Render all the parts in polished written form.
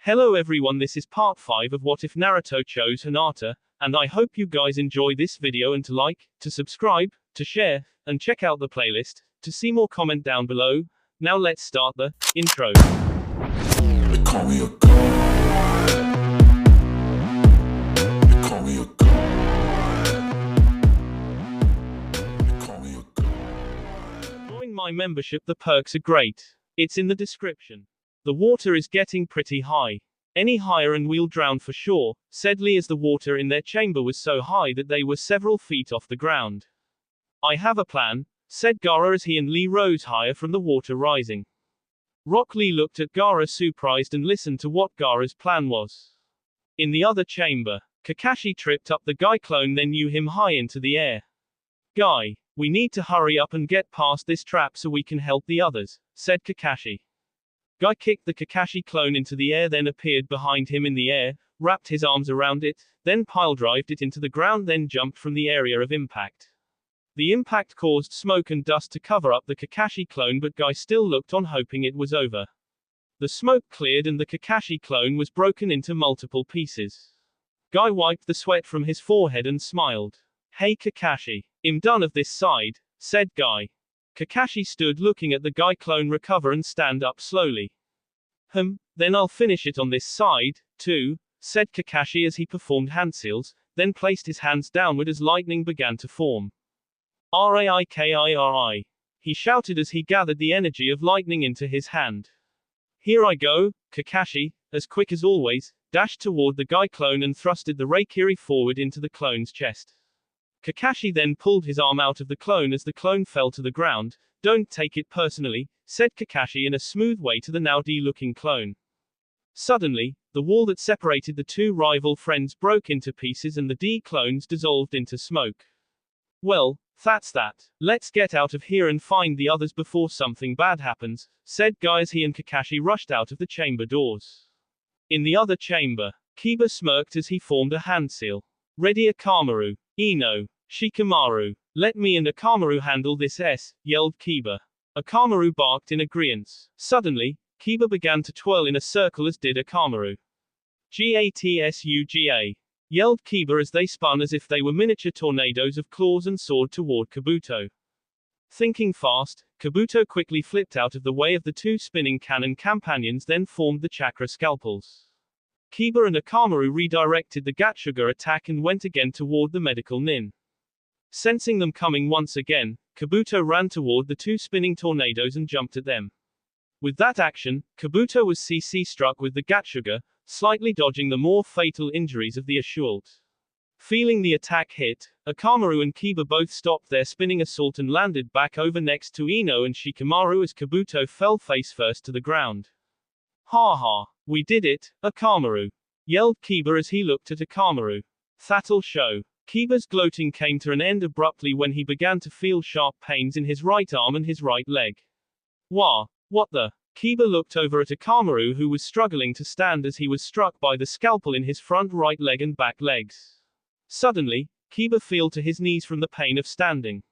Hello everyone, this is part 5 of What If Naruto Chose Hinata, and I hope you guys enjoy this video and to like, to subscribe, to share, and check out the playlist, to see more comment down below. Now let's start the intro. They call me a god. They call me a god. They call me a god. Join my membership, the perks are great. It's in the description. The water is getting pretty high. Any higher and we'll drown for sure, said Lee as the water in their chamber was so high that they were several feet off the ground. I have a plan, said Gaara as he and Lee rose higher from the water rising. Rock Lee looked at Gaara surprised and listened to what Gaara's plan was. In the other chamber, Kakashi tripped up the Guy clone then knew him high into the air. Guy, we need to hurry up and get past this trap so we can help the others, said Kakashi. Guy kicked the Kakashi clone into the air then appeared behind him in the air, wrapped his arms around it, then piledrived it into the ground then jumped from the area of impact. The impact caused smoke and dust to cover up the Kakashi clone but Guy still looked on hoping it was over. The smoke cleared and the Kakashi clone was broken into multiple pieces. Guy wiped the sweat from his forehead and smiled. Hey Kakashi, I'm done of this side, said Guy. Kakashi stood looking at the Guy clone recover and stand up slowly. Then I'll finish it on this side, too, said Kakashi as he performed handseals, then placed his hands downward as lightning began to form. Raikiri, he shouted as he gathered the energy of lightning into his hand. Here I go, Kakashi, as quick as always, dashed toward the Guy clone and thrusted the Raikiri forward into the clone's chest. Kakashi then pulled his arm out of the clone as the clone fell to the ground. Don't take it personally, said Kakashi in a smooth way to the now D-looking clone. Suddenly, the wall that separated the two rival friends broke into pieces and the D-clones dissolved into smoke. Well, that's that. Let's get out of here and find the others before something bad happens, said Guy as he and Kakashi rushed out of the chamber doors. In the other chamber, Kiba smirked as he formed a handseal. Ready Akamaru, Ino, Shikamaru. Let me and Akamaru handle this yelled Kiba. Akamaru barked in agreement. Suddenly, Kiba began to twirl in a circle as did Akamaru. Gatsuga, yelled Kiba as they spun as if they were miniature tornadoes of claws and soared toward Kabuto. Thinking fast, Kabuto quickly flipped out of the way of the two spinning cannon companions then formed the chakra scalpels. Kiba and Akamaru redirected the Gatsuga attack and went again toward the medical nin. Sensing them coming once again, Kabuto ran toward the two spinning tornadoes and jumped at them. With that action, Kabuto was CC struck with the Gatsuga, slightly dodging the more fatal injuries of the assault. Feeling the attack hit, Akamaru and Kiba both stopped their spinning assault and landed back over next to Ino and Shikamaru as Kabuto fell face first to the ground. Ha ha, we did it, Akamaru, yelled Kiba as he looked at Akamaru. That'll show. Kiba's gloating came to an end abruptly when he began to feel sharp pains in his right arm and his right leg. Wah, what the? Kiba looked over at Akamaru who was struggling to stand as he was struck by the scalpel in his front right leg and back legs. Suddenly, Kiba fell to his knees from the pain of standing.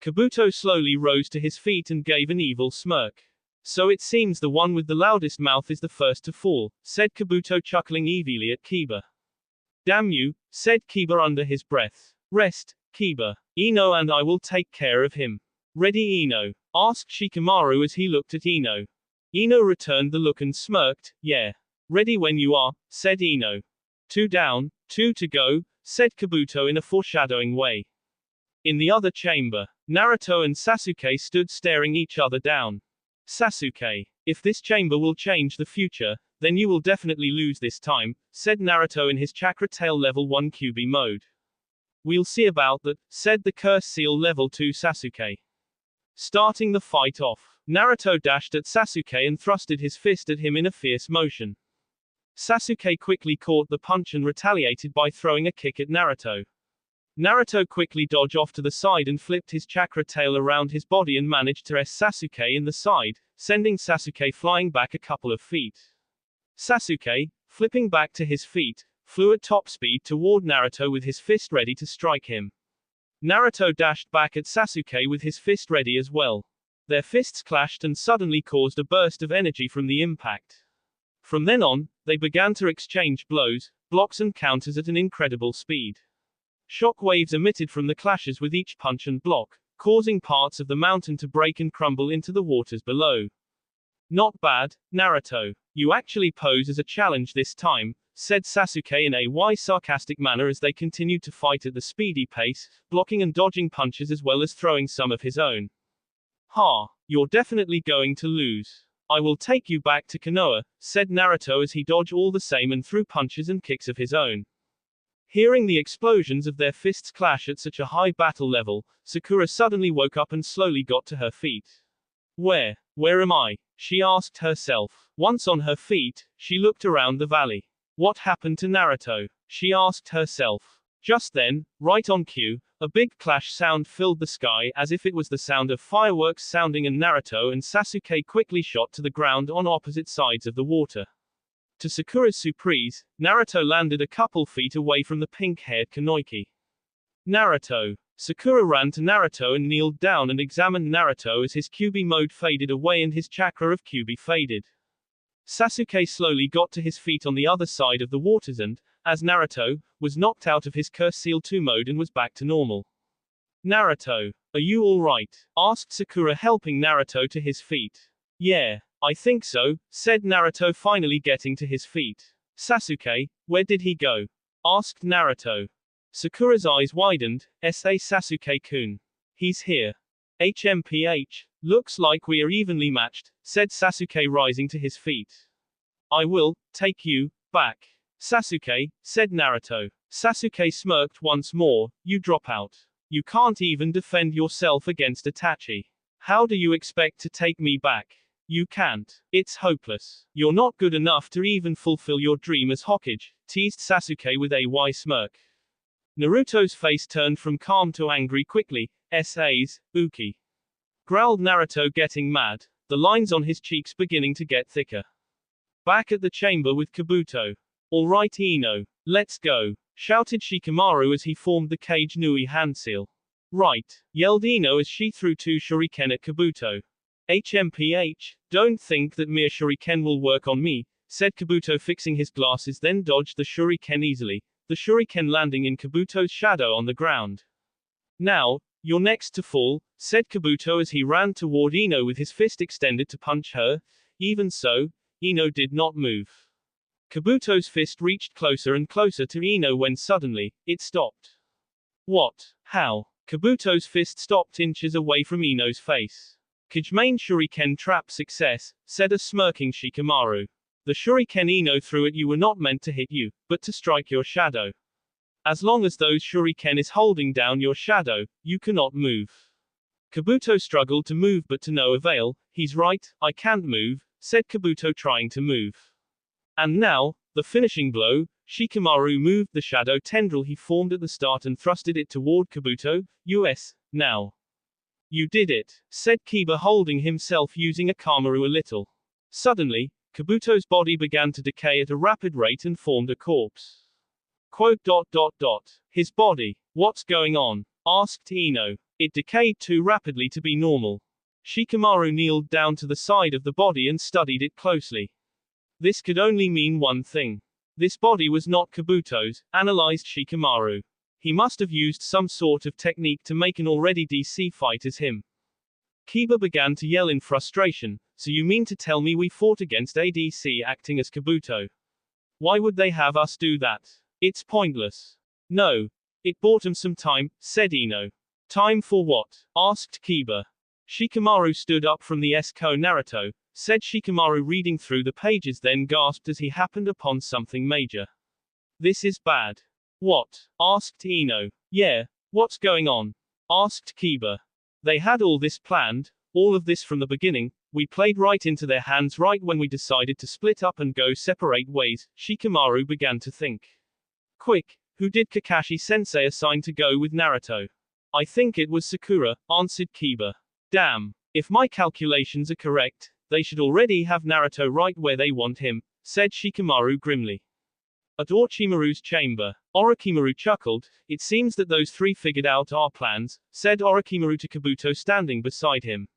Kabuto slowly rose to his feet and gave an evil smirk. So it seems the one with the loudest mouth is the first to fall, said Kabuto chuckling evilly at Kiba. Damn you, said Kiba under his breath. Rest, Kiba. Ino and I will take care of him. Ready Ino? Asked Shikamaru as he looked at Ino. Ino returned the look and smirked. Yeah. Ready when you are, said Ino. 2 down, 2 to go, said Kabuto in a foreshadowing way. In the other chamber, Naruto and Sasuke stood staring each other down. Sasuke, if this chamber will change the future, then you will definitely lose this time, said Naruto in his chakra tail level 1 QB mode. We'll see about that, said the curse seal level 2 Sasuke. Starting the fight off, Naruto dashed at Sasuke and thrusted his fist at him in a fierce motion. Sasuke quickly caught the punch and retaliated by throwing a kick at Naruto. Naruto quickly dodged off to the side and flipped his chakra tail around his body and managed to Sasuke in the side, sending Sasuke flying back a couple of feet. Sasuke, flipping back to his feet, flew at top speed toward Naruto with his fist ready to strike him. Naruto dashed back at Sasuke with his fist ready as well. Their fists clashed and suddenly caused a burst of energy from the impact. From then on, They began to exchange blows, blocks and counters at an incredible speed. Shock waves emitted from the clashes with each punch and block, causing parts of the mountain to break and crumble into the waters below. Not bad, Naruto. You actually pose as a challenge this time, said Sasuke in a sarcastic manner as they continued to fight at the speedy pace, blocking and dodging punches as well as throwing some of his own. Ha, you're definitely going to lose. I will take you back to Konoha, said Naruto as he dodged all the same and threw punches and kicks of his own. Hearing the explosions of their fists clash at such a high battle level, Sakura suddenly woke up and slowly got to her feet. Where am I? She asked herself. Once on her feet, she looked around the valley. What happened to Naruto? She asked herself. Just then, right on cue, a big clash sound filled the sky as if it was the sound of fireworks sounding, and Naruto and Sasuke quickly shot to the ground on opposite sides of the water. To Sakura's surprise, Naruto landed a couple feet away from the pink-haired Kanoiki. Naruto. Sakura ran to Naruto and kneeled down and examined Naruto as his Kyuubi mode faded away and his chakra of Kyuubi faded. Sasuke slowly got to his feet on the other side of the waters and, as Naruto, was knocked out of his Curse Seal 2 mode and was back to normal. Naruto, are you alright? Asked Sakura, helping Naruto to his feet. Yeah, I think so, said Naruto, finally getting to his feet. Sasuke, where did he go? Asked Naruto. Sakura's eyes widened. Sasuke-kun. He's here. HMPH. Looks like we are evenly matched, said Sasuke, rising to his feet. I will take you back. Sasuke, said Naruto. Sasuke smirked once more. You drop out. You can't even defend yourself against Itachi. How do you expect to take me back? You can't. It's hopeless. You're not good enough to even fulfill your dream as Hokage, teased Sasuke with a smirk. Naruto's face turned from calm to angry quickly. Uki. Growled Naruto, getting mad, the lines on his cheeks beginning to get thicker. Back at the chamber with Kabuto. Alright Ino. Let's go. Shouted Shikamaru as he formed the Kage Nui hand seal. Right. Yelled Ino as she threw 2 shuriken at Kabuto. HMPH, don't think that mere shuriken will work on me, said Kabuto, fixing his glasses, then dodged the shuriken easily, the shuriken landing in Kabuto's shadow on the ground. Now, you're next to fall, said Kabuto as he ran toward Ino with his fist extended to punch her. Even so, Ino did not move. Kabuto's fist reached closer and closer to Ino when suddenly, it stopped. What? How? Kabuto's fist stopped inches away from Ino's face. Kajimane shuriken trap success, said a smirking Shikamaru. The shuriken Ino threw at you were not meant to hit you, but to strike your shadow. As long as those shuriken is holding down your shadow, you cannot move. Kabuto struggled to move but to no avail. He's right, I can't move, said Kabuto, trying to move. And now, the finishing blow, Shikamaru moved the shadow tendril he formed at the start and thrusted it toward Kabuto. Now. You did it, said Kiba, holding himself using a Kamaru a little. Suddenly, Kabuto's body began to decay at a rapid rate and formed a corpse. His body. What's going on? Asked Ino. It decayed too rapidly to be normal. Shikamaru kneeled down to the side of the body and studied it closely. This could only mean one thing. This body was not Kabuto's, analyzed Shikamaru. He must have used some sort of technique to make an already DC fight as him. Kiba began to yell in frustration. So you mean to tell me we fought against ADC acting as Kabuto? Why would they have us do that? It's pointless. No. It bought him some time, said Ino. Time for what? Asked Kiba. Shikamaru stood up from the Esko Naruto, said Shikamaru, reading through the pages, then gasped as he happened upon something major. This is bad. What? Asked Ino. Yeah, what's going on? Asked Kiba. They had all this planned, all of this from the beginning. We played right into their hands right when we decided to split up and go separate ways, Shikamaru began to think. Quick, who did Kakashi-sensei assign to go with Naruto? I think it was Sakura, answered Kiba. Damn. If my calculations are correct, they should already have Naruto right where they want him, said Shikamaru grimly. At Orochimaru's chamber, Orochimaru chuckled. It seems that those 3 figured out our plans, said Orochimaru to Kabuto standing beside him.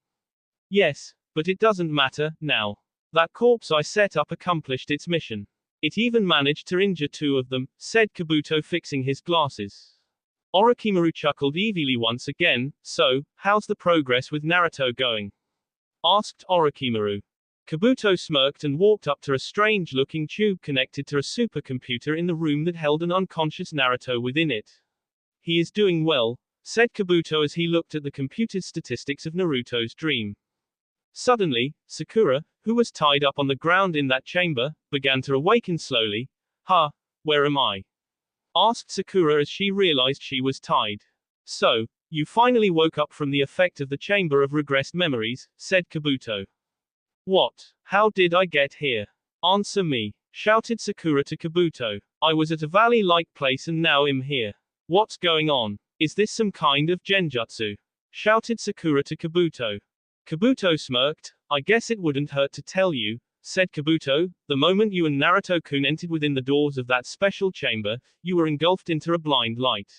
Yes, but it doesn't matter, now. That corpse I set up accomplished its mission. It even managed to injure two of them, said Kabuto, fixing his glasses. Orochimaru chuckled evilly once again. So, how's the progress with Naruto going? Asked Orochimaru. Kabuto smirked and walked up to a strange-looking tube connected to a supercomputer in the room that held an unconscious Naruto within it. He is doing well, said Kabuto as he looked at the computer's statistics of Naruto's dream. Suddenly, Sakura, who was tied up on the ground in that chamber, began to awaken slowly. Where am I? Asked Sakura as she realized she was tied. So, you finally woke up from the effect of the chamber of regressed memories, said Kabuto. What? How did I get here? Answer me, shouted Sakura to Kabuto. I was at a valley-like place and now I'm here. What's going on? Is this some kind of genjutsu? Shouted Sakura to Kabuto. Kabuto smirked. I guess it wouldn't hurt to tell you, said Kabuto. The moment you and Naruto-kun entered within the doors of that special chamber, you were engulfed into a blind light.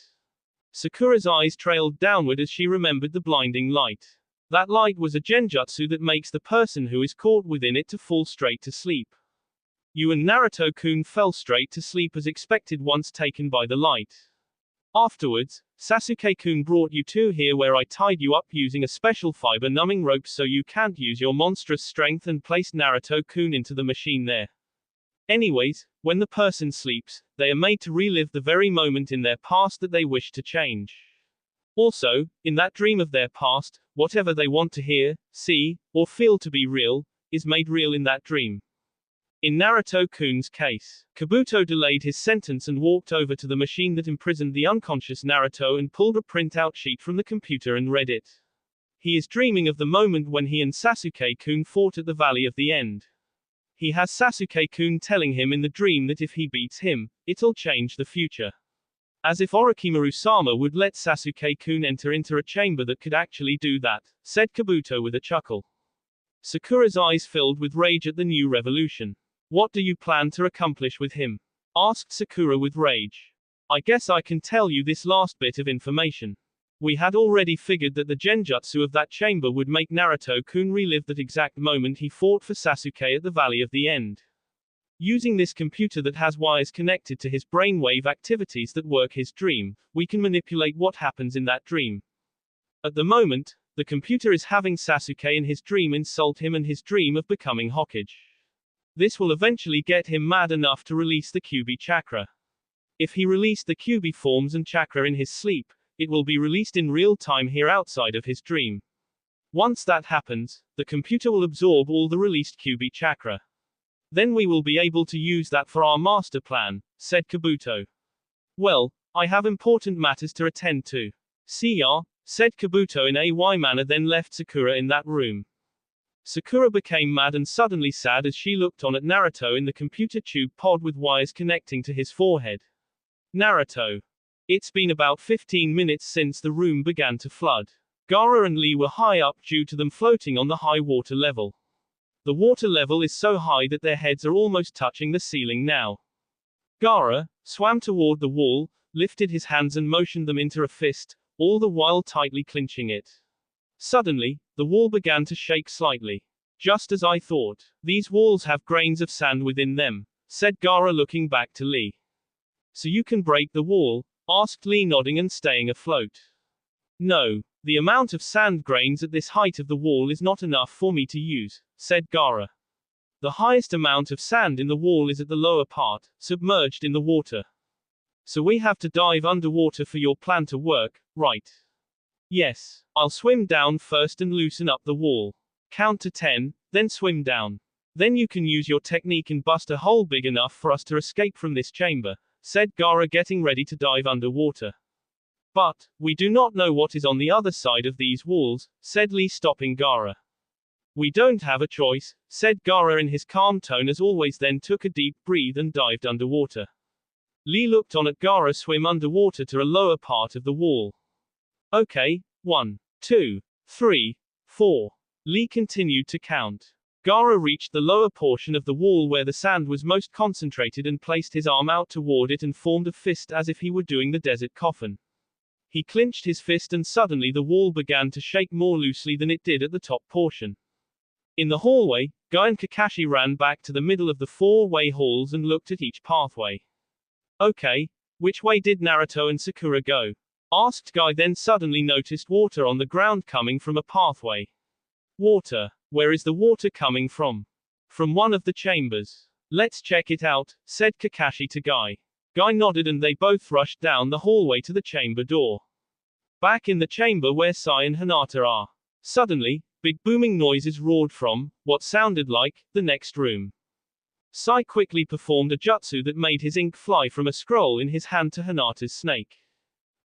Sakura's eyes trailed downward as she remembered the blinding light. That light was a genjutsu that makes the person who is caught within it to fall straight to sleep. You and Naruto-kun fell straight to sleep as expected once taken by the light. Afterwards, Sasuke-kun brought you two here where I tied you up using a special fiber-numbing rope so you can't use your monstrous strength and placed Naruto-kun into the machine there. Anyways, when the person sleeps, they are made to relive the very moment in their past that they wish to change. Also, in that dream of their past, whatever they want to hear, see, or feel to be real, is made real in that dream. In Naruto-kun's case, Kabuto delayed his sentence and walked over to the machine that imprisoned the unconscious Naruto and pulled a printout sheet from the computer and read it. He is dreaming of the moment when he and Sasuke-kun fought at the Valley of the End. He has Sasuke-kun telling him in the dream that if he beats him, it'll change the future. As if Orochimaru-sama would let Sasuke-kun enter into a chamber that could actually do that, said Kabuto with a chuckle. Sakura's eyes filled with rage at the new revolution. What do you plan to accomplish with him? Asked Sakura with rage. I guess I can tell you this last bit of information. We had already figured that the genjutsu of that chamber would make Naruto-kun relive that exact moment he fought for Sasuke at the Valley of the End. Using this computer that has wires connected to his brainwave activities that work his dream, we can manipulate what happens in that dream. At the moment, the computer is having Sasuke in his dream insult him and his dream of becoming Hokage. This will eventually get him mad enough to release the Kyuubi chakra. If he released the Kyuubi forms and chakra in his sleep, it will be released in real time here outside of his dream. Once that happens, the computer will absorb all the released Kyuubi chakra. Then we will be able to use that for our master plan, said Kabuto. Well, I have important matters to attend to. See ya, said Kabuto in a manner, then left Sakura in that room. Sakura became mad and suddenly sad as she looked on at Naruto in the computer tube pod with wires connecting to his forehead. Naruto. It's been about 15 minutes since the room began to flood. Gaara and Lee were high up due to them floating on the high water level. The water level is so high that their heads are almost touching the ceiling now. Gaara swam toward the wall, lifted his hands and motioned them into a fist, all the while tightly clinching it. Suddenly, the wall began to shake slightly. Just as I thought. These walls have grains of sand within them, said Gaara looking back to Lee. So you can break the wall? Asked Lee, nodding and staying afloat. No, the amount of sand grains at this height of the wall is not enough for me to use, said Gaara. The highest amount of sand in the wall is at the lower part, submerged in the water. So we have to dive underwater for your plan to work, right? Yes. I'll swim down first and loosen up the wall. Count to 10, then swim down. Then you can use your technique and bust a hole big enough for us to escape from this chamber, said Gaara, getting ready to dive underwater. But, we do not know what is on the other side of these walls, said Lee, stopping Gaara. We don't have a choice, said Gaara in his calm tone as always, then took a deep breath and dived underwater. Lee looked on at Gaara swim underwater to a lower part of the wall. Okay, 1, 2, 3, 4. Lee continued to count. Gaara reached the lower portion of the wall where the sand was most concentrated and placed his arm out toward it and formed a fist as if he were doing the desert coffin. He clinched his fist and suddenly the wall began to shake more loosely than it did at the top portion. In the hallway, Guy and Kakashi ran back to the middle of the four-way halls and looked at each pathway. Okay, which way did Naruto and Sakura go? Asked Guy, then suddenly noticed water on the ground coming from a pathway. Water. Where is the water coming from? From one of the chambers. Let's check it out, said Kakashi to Guy. Guy nodded and they both rushed down the hallway to the chamber door. Back in the chamber where Sai and Hinata are. Suddenly, big booming noises roared from, what sounded like, the next room. Sai quickly performed a jutsu that made his ink fly from a scroll in his hand to Hinata's snake.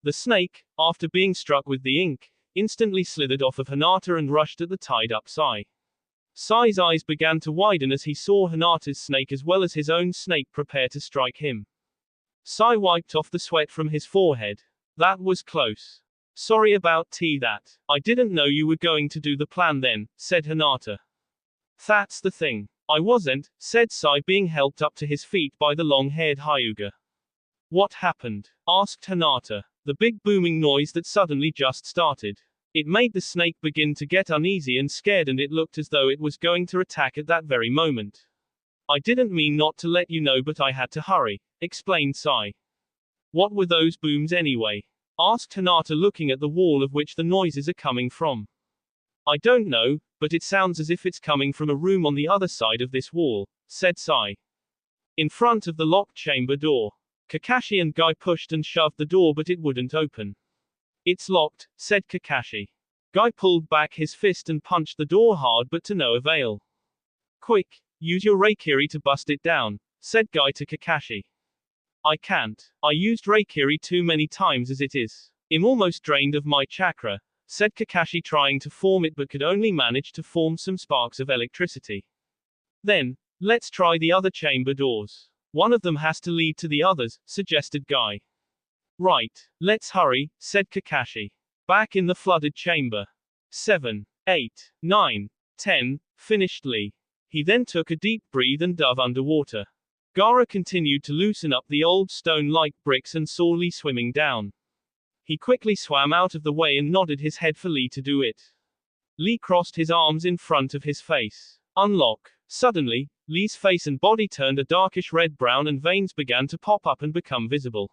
The snake, after being struck with the ink, instantly slithered off of Hinata and rushed at the tied-up Sai. Sai's eyes began to widen as he saw Hinata's snake as well as his own snake prepare to strike him. Sai wiped off the sweat from his forehead. That was close. Sorry about that. I didn't know you were going to do the plan then, said Hinata. That's the thing. I wasn't, said Sai, being helped up to his feet by the long-haired Hyuga. What happened? Asked Hinata. The big booming noise that suddenly just started. It made the snake begin to get uneasy and scared, and it looked as though it was going to attack at that very moment. I didn't mean not to let you know, but I had to hurry, explained Sai. What were those booms anyway? Asked Hinata, looking at the wall of which the noises are coming from. I don't know, but it sounds as if it's coming from a room on the other side of this wall, said Sai. In front of the locked chamber door. Kakashi and Guy pushed and shoved the door, but it wouldn't open. It's locked, said Kakashi. Guy pulled back his fist and punched the door hard, but to no avail. Quick, use your Reikiri to bust it down, said Guy to Kakashi. I can't. I used Reikiri too many times as it is. I'm almost drained of my chakra, said Kakashi, trying to form it but could only manage to form some sparks of electricity. Then, let's try the other chamber doors. One of them has to lead to the others, suggested Guy. Right, let's hurry, said Kakashi. Back in the flooded chamber. 7, 8, 9, 10, finished Lee. He then took a deep breath and dove underwater. Gaara continued to loosen up the old stone-like bricks and saw Lee swimming down. He quickly swam out of the way and nodded his head for Lee to do it. Lee crossed his arms in front of his face. Unlock. Suddenly, Lee's face and body turned a darkish red-brown and veins began to pop up and become visible.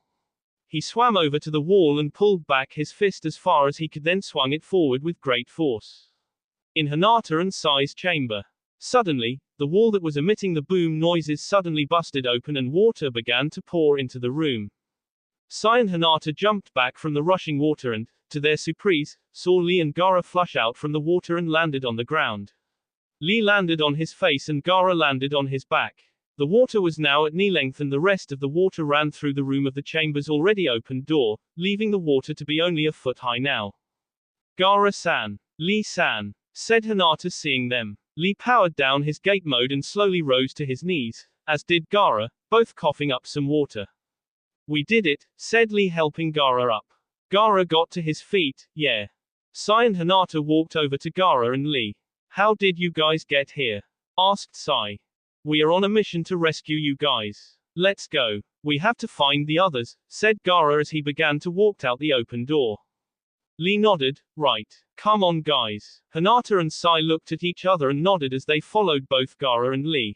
He swam over to the wall and pulled back his fist as far as he could, then swung it forward with great force. In Hinata and Sai's chamber. Suddenly, the wall that was emitting the boom noises suddenly busted open and water began to pour into the room. Sai and Hinata jumped back from the rushing water and, to their surprise, saw Lee and Gaara flush out from the water and landed on the ground. Lee landed on his face and Gaara landed on his back. The water was now at knee length and the rest of the water ran through the room of the chamber's already opened door, leaving the water to be only a foot high now. Gaara-san. Lee-san. Said Hinata, seeing them. Lee powered down his gate mode and slowly rose to his knees, as did Gaara, both coughing up some water. We did it, said Lee, helping Gaara up. Gaara got to his feet. Yeah. Sai and Hinata walked over to Gaara and Lee. How did you guys get here? Asked Sai. We are on a mission to rescue you guys. Let's go. We have to find the others, said Gaara as he began to walk out the open door. Lee nodded. Right. Come on guys. Hinata and Sai looked at each other and nodded as they followed both Gaara and Lee.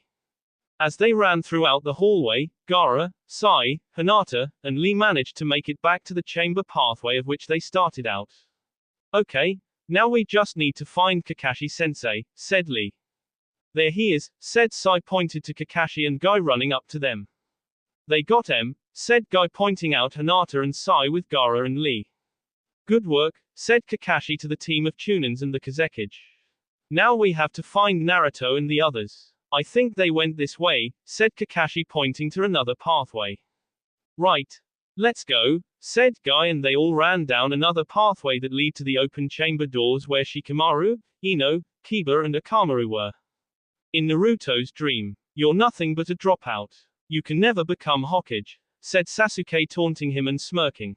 As they ran throughout the hallway, Gaara, Sai, Hinata, and Lee managed to make it back to the chamber pathway of which they started out. Okay, now we just need to find Kakashi-sensei, said Lee. There he is, said Sai, pointed to Kakashi and Guy running up to them. They got him, said Guy, pointing out Hinata and Sai with Gaara and Lee. Good work, said Kakashi to the team of Chunins and the Kazekage. Now we have to find Naruto and the others. I think they went this way, said Kakashi, pointing to another pathway. Right. Let's go, said Guy, and they all ran down another pathway that lead to the open chamber doors where Shikamaru, Ino, Kiba and Akamaru were. In Naruto's dream, you're nothing but a dropout. You can never become Hokage, said Sasuke, taunting him and smirking.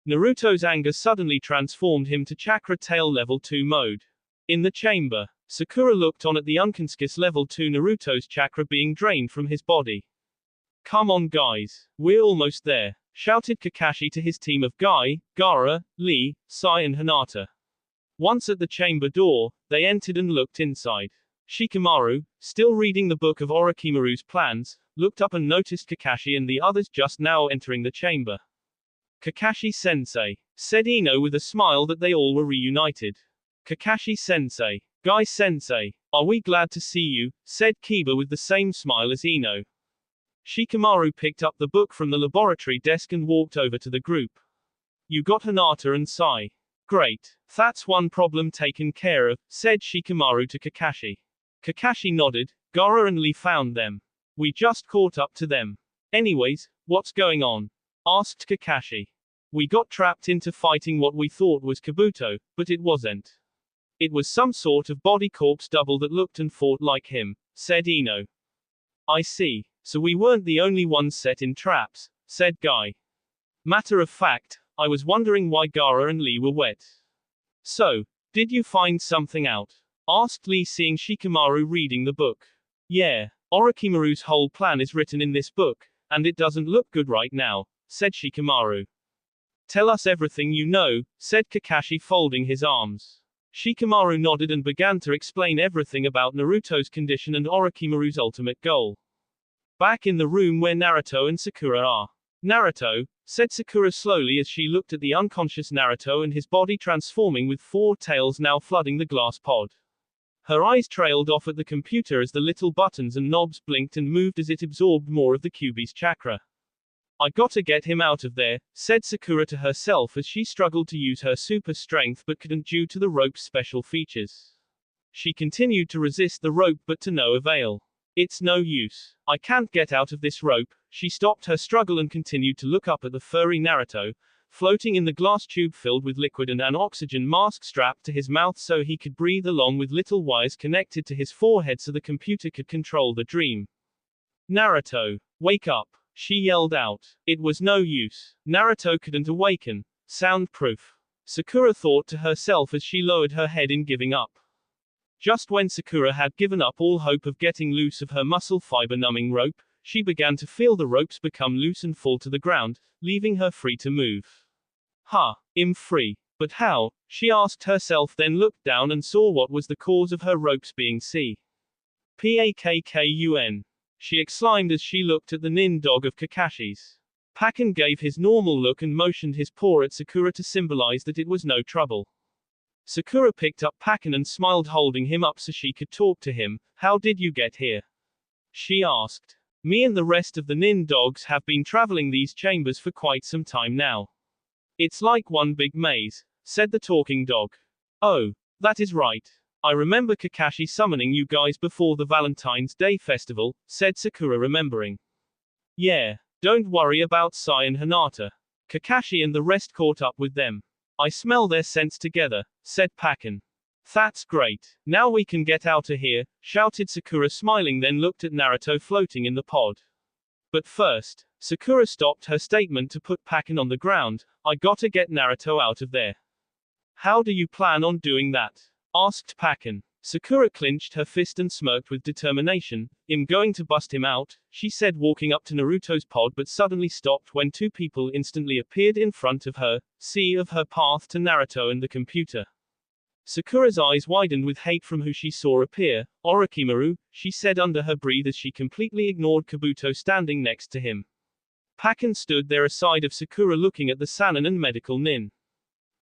Naruto's anger suddenly transformed him to Chakra Tail level 2 mode. In the chamber, Sakura looked on at the unconscious level 2 Naruto's chakra being drained from his body. Come on guys, we're almost there, shouted Kakashi to his team of Guy, Gaara, Lee, Sai and Hinata. Once at the chamber door, they entered and looked inside. Shikamaru, still reading the book of Orochimaru's plans, looked up and noticed Kakashi and the others just now entering the chamber. Kakashi-sensei, said Ino with a smile that they all were reunited. Kakashi-sensei, Guy-sensei, are we glad to see you, said Kiba with the same smile as Ino. Shikamaru picked up the book from the laboratory desk and walked over to the group. You got Hinata and Sai. Great. That's one problem taken care of, said Shikamaru to Kakashi. Kakashi nodded. Gaara and Lee found them. We just caught up to them. Anyways, what's going on? Asked Kakashi. We got trapped into fighting what we thought was Kabuto, but it wasn't. It was some sort of body corpse double that looked and fought like him, said Ino. I see. So we weren't the only ones set in traps, said Guy. Matter of fact, I was wondering why Gaara and Lee were wet. So, did you find something out? Asked Lee, seeing Shikamaru reading the book. Yeah, Orochimaru's whole plan is written in this book, and it doesn't look good right now, said Shikamaru. Tell us everything you know, said Kakashi, folding his arms. Shikamaru nodded and began to explain everything about Naruto's condition and Orochimaru's ultimate goal. Back in the room where Naruto and Sakura are. Naruto, said Sakura slowly as she looked at the unconscious Naruto and his body transforming with 4 tails now flooding the glass pod. Her eyes trailed off at the computer as the little buttons and knobs blinked and moved as it absorbed more of the Kyuubi's chakra. I gotta get him out of there, said Sakura to herself as she struggled to use her super strength but couldn't due to the rope's special features. She continued to resist the rope but to no avail. It's no use. I can't get out of this rope. She stopped her struggle and continued to look up at the furry Naruto, floating in the glass tube filled with liquid and an oxygen mask strapped to his mouth so he could breathe, along with little wires connected to his forehead so the computer could control the dream. Naruto, wake up, she yelled out. It was no use. Naruto couldn't awaken. Soundproof. Sakura thought to herself as she lowered her head in giving up. Just when Sakura had given up all hope of getting loose of her muscle fiber numbing rope, she began to feel the ropes become loose and fall to the ground, leaving her free to move. I'm free. But how? She asked herself, then looked down and saw what was the cause of her ropes being pakkun. She exclaimed as she looked at the nin dog of Kakashi's. Pakkun gave his normal look and motioned his paw at Sakura to symbolize that it was no trouble. Sakura picked up Pakkun and smiled, holding him up so she could talk to him. How did you get here? She asked. Me and the rest of the nin dogs have been traveling these chambers for quite some time now. It's like one big maze, said the talking dog. Oh, that is right. I remember Kakashi summoning you guys before the Valentine's Day festival, said Sakura, remembering. Yeah, don't worry about Sai and Hinata. Kakashi and the rest caught up with them. I smell their scents together, said Pakkun. That's great. Now we can get out of here, shouted Sakura, smiling, then looked at Naruto floating in the pod. But first, Sakura stopped her statement to put Pakkun on the ground. I gotta get Naruto out of there. How do you plan on doing that? Asked Pakkun. Sakura clenched her fist and smirked with determination. I'm going to bust him out, she said, walking up to Naruto's pod, but suddenly stopped when 2 people instantly appeared in front of her, see of her path to Naruto and the computer. Sakura's eyes widened with hate from who she saw appear. Orochimaru, she said under her breath as she completely ignored Kabuto standing next to him. Pakkun stood there aside of Sakura looking at the Sannin and medical nin.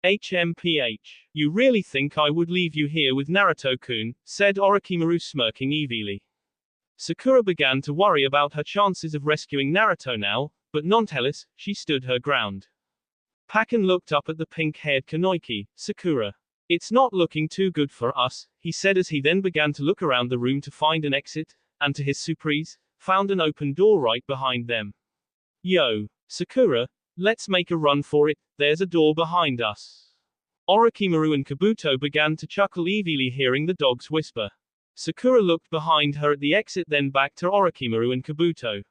HMPH. You really think I would leave you here with Naruto-kun, said Orochimaru, smirking evilly. Sakura began to worry about her chances of rescuing Naruto now, but nonetheless, she stood her ground. Pakkun looked up at the pink-haired Kanoiki. Sakura. It's not looking too good for us, he said as he then began to look around the room to find an exit, and to his surprise, found an open door right behind them. Yo, Sakura, let's make a run for it, there's a door behind us. Orochimaru and Kabuto began to chuckle evilly hearing the dogs whisper. Sakura looked behind her at the exit, then back to Orochimaru and Kabuto.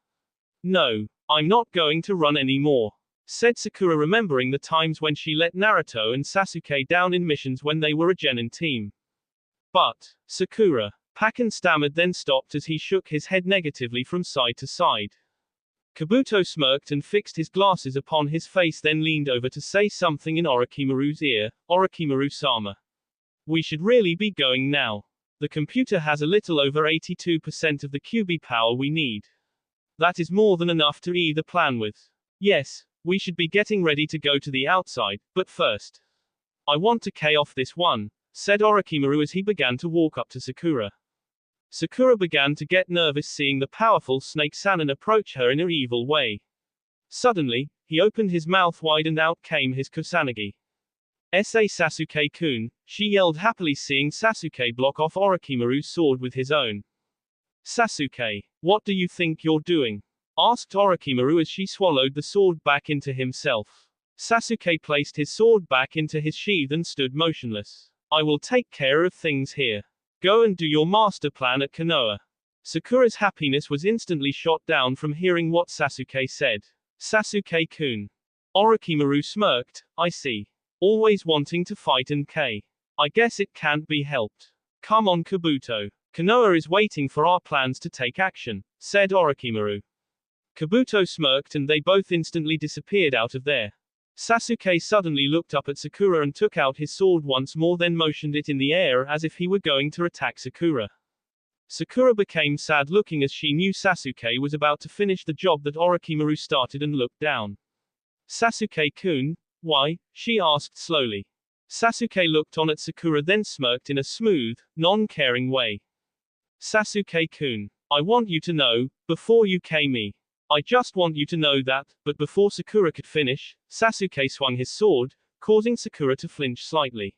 No, I'm not going to run anymore, said Sakura, remembering the times when she let Naruto and Sasuke down in missions when they were a genin team. But, Sakura, Pakkun stammered, then stopped as he shook his head negatively from side to side. Kabuto smirked and fixed his glasses upon his face, then leaned over to say something in Orochimaru's ear. Orochimaru-sama. We should really be going now. The computer has a little over 82% of the QB power we need. That is more than enough to either plan with. Yes, we should be getting ready to go to the outside, but first. I want to K off this one, said Orochimaru as he began to walk up to Sakura. Sakura began to get nervous seeing the powerful Snake Sannin approach her in an evil way. Suddenly, he opened his mouth wide and out came his Kusanagi. "Sa Sasuke-kun," she yelled happily seeing Sasuke block off Orochimaru's sword with his own. "Sasuke, what do you think you're doing?" asked Orochimaru as she swallowed the sword back into himself. Sasuke placed his sword back into his sheath and stood motionless. "I will take care of things here. Go and do your master plan at Konoha." Sakura's happiness was instantly shot down from hearing what Sasuke said. "Sasuke-kun." Orochimaru smirked, "I see. Always wanting to fight and K. I guess it can't be helped. Come on Kabuto. Konoha is waiting for our plans to take action," said Orochimaru. Kabuto smirked and they both instantly disappeared out of there. Sasuke suddenly looked up at Sakura and took out his sword once more, then motioned it in the air as if he were going to attack Sakura. Sakura became sad looking as she knew Sasuke was about to finish the job that Orochimaru started and looked down. "Sasuke-kun, why?" she asked slowly. Sasuke looked on at Sakura then smirked in a smooth, non-caring way. "Sasuke-kun, I want you to know, before you K me. I just want you to know that," but before Sakura could finish, Sasuke swung his sword, causing Sakura to flinch slightly.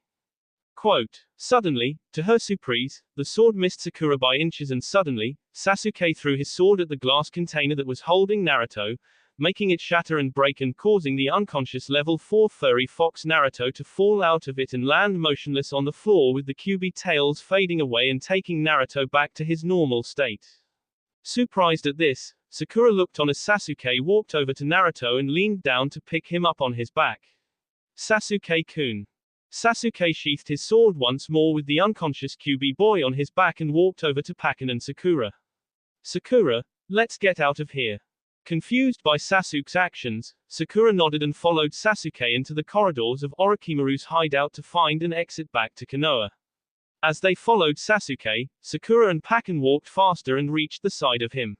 Quote, "Suddenly, to her surprise, the sword missed Sakura by inches and suddenly, Sasuke threw his sword at the glass container that was holding Naruto, making it shatter and break and causing the unconscious level 4 furry fox Naruto to fall out of it and land motionless on the floor with the QB tails fading away and taking Naruto back to his normal state." Surprised at this, Sakura looked on as Sasuke walked over to Naruto and leaned down to pick him up on his back. "Sasuke-kun." Sasuke sheathed his sword once more with the unconscious QB boy on his back and walked over to Pakin and Sakura. "Sakura, let's get out of here." Confused by Sasuke's actions, Sakura nodded and followed Sasuke into the corridors of Orochimaru's hideout to find an exit back to Konoha. As they followed Sasuke, Sakura and Pakin walked faster and reached the side of him.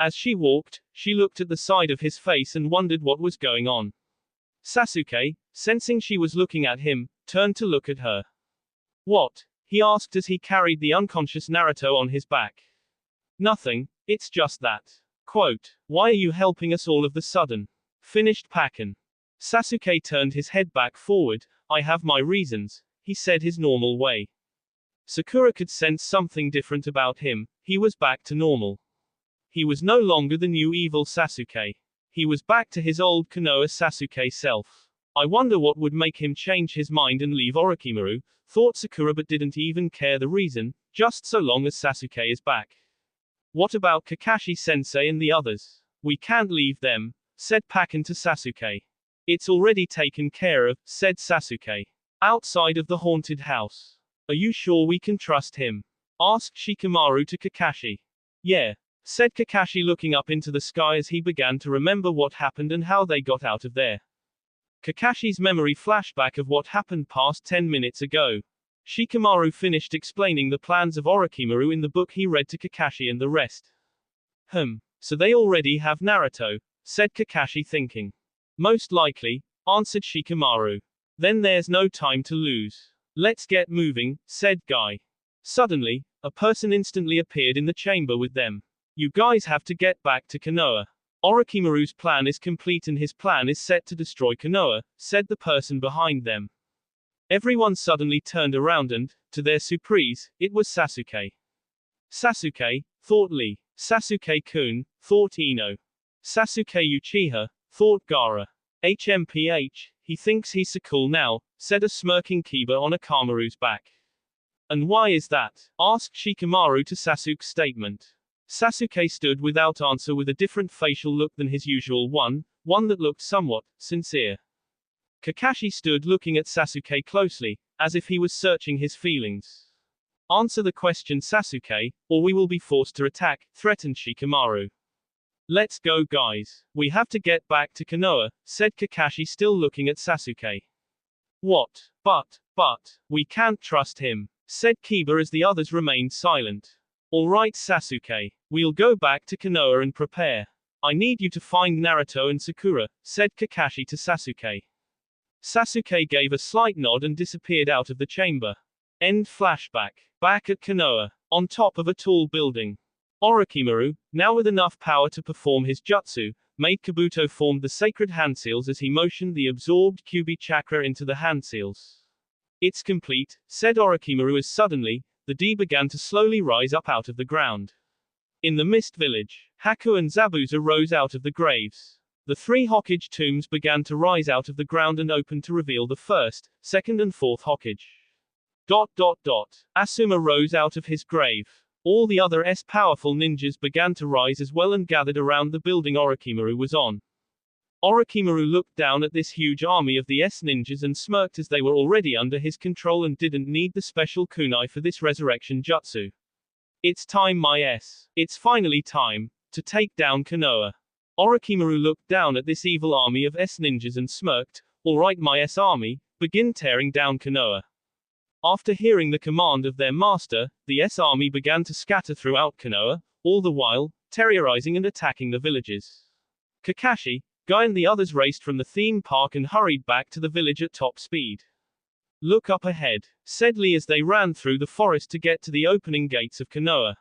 As she walked, she looked at the side of his face and wondered what was going on. Sasuke, sensing she was looking at him, turned to look at her. "What?" he asked as he carried the unconscious Naruto on his back. "Nothing, it's just that." Quote, "Why are you helping us all of the sudden?" finished Pakin. Sasuke turned his head back forward. "I have my reasons," he said his normal way. Sakura could sense something different about him. He was back to normal. He was no longer the new evil Sasuke. He was back to his old Konoha Sasuke self. I wonder what would make him change his mind and leave Orochimaru, thought Sakura but didn't even care the reason, just so long as Sasuke is back. "What about Kakashi-sensei and the others?" "We can't leave them," said Pakin to Sasuke. "It's already taken care of," said Sasuke. "Outside of the haunted house. Are you sure we can trust him?" asked Shikamaru to Kakashi. "Yeah," said Kakashi looking up into the sky as he began to remember what happened and how they got out of there. Kakashi's memory flashback of what happened past 10 minutes ago. Shikamaru finished explaining the plans of Orochimaru in the book he read to Kakashi and the rest. So they already have Naruto, said Kakashi thinking. "Most likely," answered Shikamaru. "Then there's no time to lose. Let's get moving," said Guy. Suddenly, a person instantly appeared in the chamber with them. "You guys have to get back to Konoha. Orochimaru's plan is complete and his plan is set to destroy Konoha," said the person behind them. Everyone suddenly turned around and, to their surprise, it was Sasuke. "Sasuke," thought Lee. "Sasuke-kun," thought Ino. "Sasuke Uchiha," thought Gaara. "HMPH, he thinks he's so cool now," said a smirking Kiba on Akamaru's back. "And why is that?" asked Shikamaru to Sasuke's statement. Sasuke stood without answer with a different facial look than his usual one that looked somewhat sincere. Kakashi stood looking at Sasuke closely, as if he was searching his feelings. "Answer the question, Sasuke, or we will be forced to attack," threatened Shikamaru. "Let's go guys. We have to get back to Konoha," said Kakashi still looking at Sasuke. "What? But, we can't trust him," said Kiba as the others remained silent. Alright Sasuke. We'll go back to Konoha and prepare. I need you to find Naruto and Sakura, said Kakashi to Sasuke. Sasuke gave a slight nod and disappeared out of the chamber. End flashback. Back at Konoha, on top of a tall building. Orochimaru, now with enough power to perform his jutsu, made Kabuto form the sacred hand seals as he motioned the absorbed Kyuubi chakra into the hand seals. It's complete, said Orochimaru as suddenly, the D began to slowly rise up out of the ground. In the Mist Village, Haku and Zabuza rose out of the graves. The 3 Hokage tombs began to rise out of the ground and opened to reveal the first, second and fourth Hokage. Asuma rose out of his grave. All the other powerful ninjas began to rise as well and gathered around the building Orochimaru was on. Orochimaru looked down at this huge army of the ninjas and smirked as they were already under his control and didn't need the special kunai for this resurrection jutsu. It's time It's finally time to take down Konoha. Orochimaru looked down at this evil army of ninjas and smirked, alright my army, begin tearing down Konoha. After hearing the command of their master, the army began to scatter throughout Konoha, all the while, terrorizing and attacking the villages. Kakashi, Guy and the others raced from the theme park and hurried back to the village at top speed. Look up ahead, said Lee as they ran through the forest to get to the opening gates of Konoha.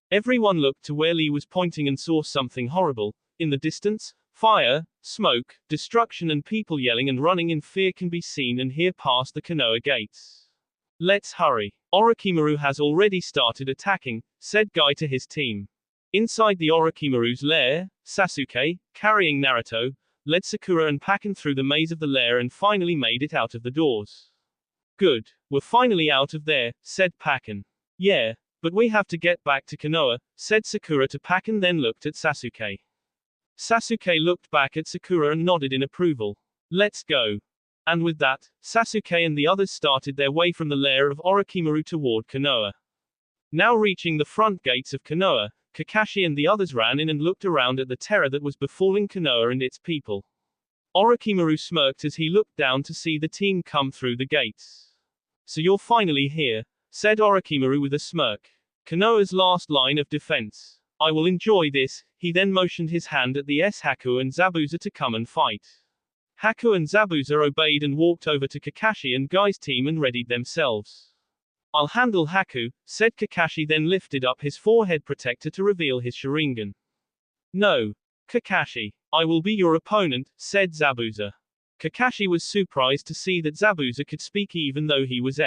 Everyone looked to where Lee was pointing and saw something horrible. In the distance, fire, smoke, destruction and people yelling and running in fear can be seen and hear past the Konoha gates. Let's hurry. Orochimaru has already started attacking, said Guy to his team. Inside the Orochimaru's lair, Sasuke, carrying Naruto, led Sakura and Pakken through the maze of the lair and finally made it out of the doors. Good. We're finally out of there, said Pakken. Yeah, but we have to get back to Konoha, said Sakura to Pakken then looked at Sasuke. Sasuke looked back at Sakura and nodded in approval. Let's go. And with that, Sasuke and the others started their way from the lair of Orochimaru toward Konoha. Now reaching the front gates of Konoha, Kakashi and the others ran in and looked around at the terror that was befalling Konoha and its people. Orochimaru smirked as he looked down to see the team come through the gates. So you're finally here, said Orochimaru with a smirk. Konoha's last line of defense. I will enjoy this. He then motioned his hand at the Haku and Zabuza to come and fight. Haku and Zabuza obeyed and walked over to Kakashi and Guy's team and readied themselves. I'll handle Haku, said Kakashi then lifted up his forehead protector to reveal his Sharingan. No. Kakashi. I will be your opponent, said Zabuza. Kakashi was surprised to see that Zabuza could speak even though he was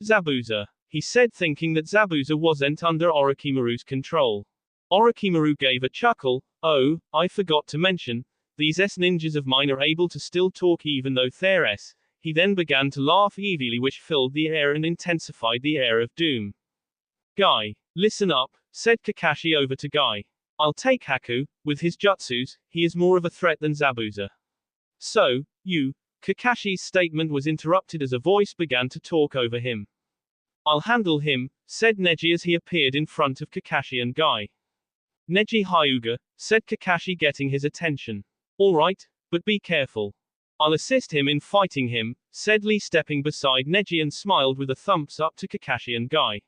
Zabuza. He said thinking that Zabuza wasn't under Orochimaru's control. Orochimaru gave a chuckle. Oh, I forgot to mention, these ninjas of mine are able to still talk even though they're He then began to laugh evilly which filled the air and intensified the air of doom. Guy. Listen up, said Kakashi over to Guy. I'll take Haku, with his jutsus, he is more of a threat than Zabuza. So, you. Kakashi's statement was interrupted as a voice began to talk over him. I'll handle him, said Neji as he appeared in front of Kakashi and Guy. Neji Hyuga, said Kakashi getting his attention. Alright, but be careful. I'll assist him in fighting him, said Lee stepping beside Neji and smiled with a thumbs up to Kakashi and Guy.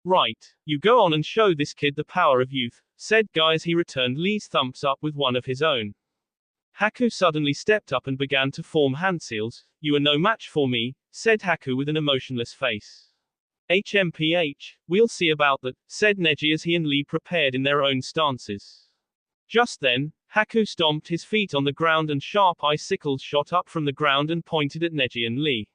Right, you go on and show this kid the power of youth, said Guy as he returned Lee's thumbs up with one of his own. Haku suddenly stepped up and began to form hand seals. You are no match for me, said Haku with an emotionless face. HMPH, we'll see about that, said Neji as he and Lee prepared in their own stances. Just then, Haku stomped his feet on the ground and sharp icicles shot up from the ground and pointed at Neji and Lee.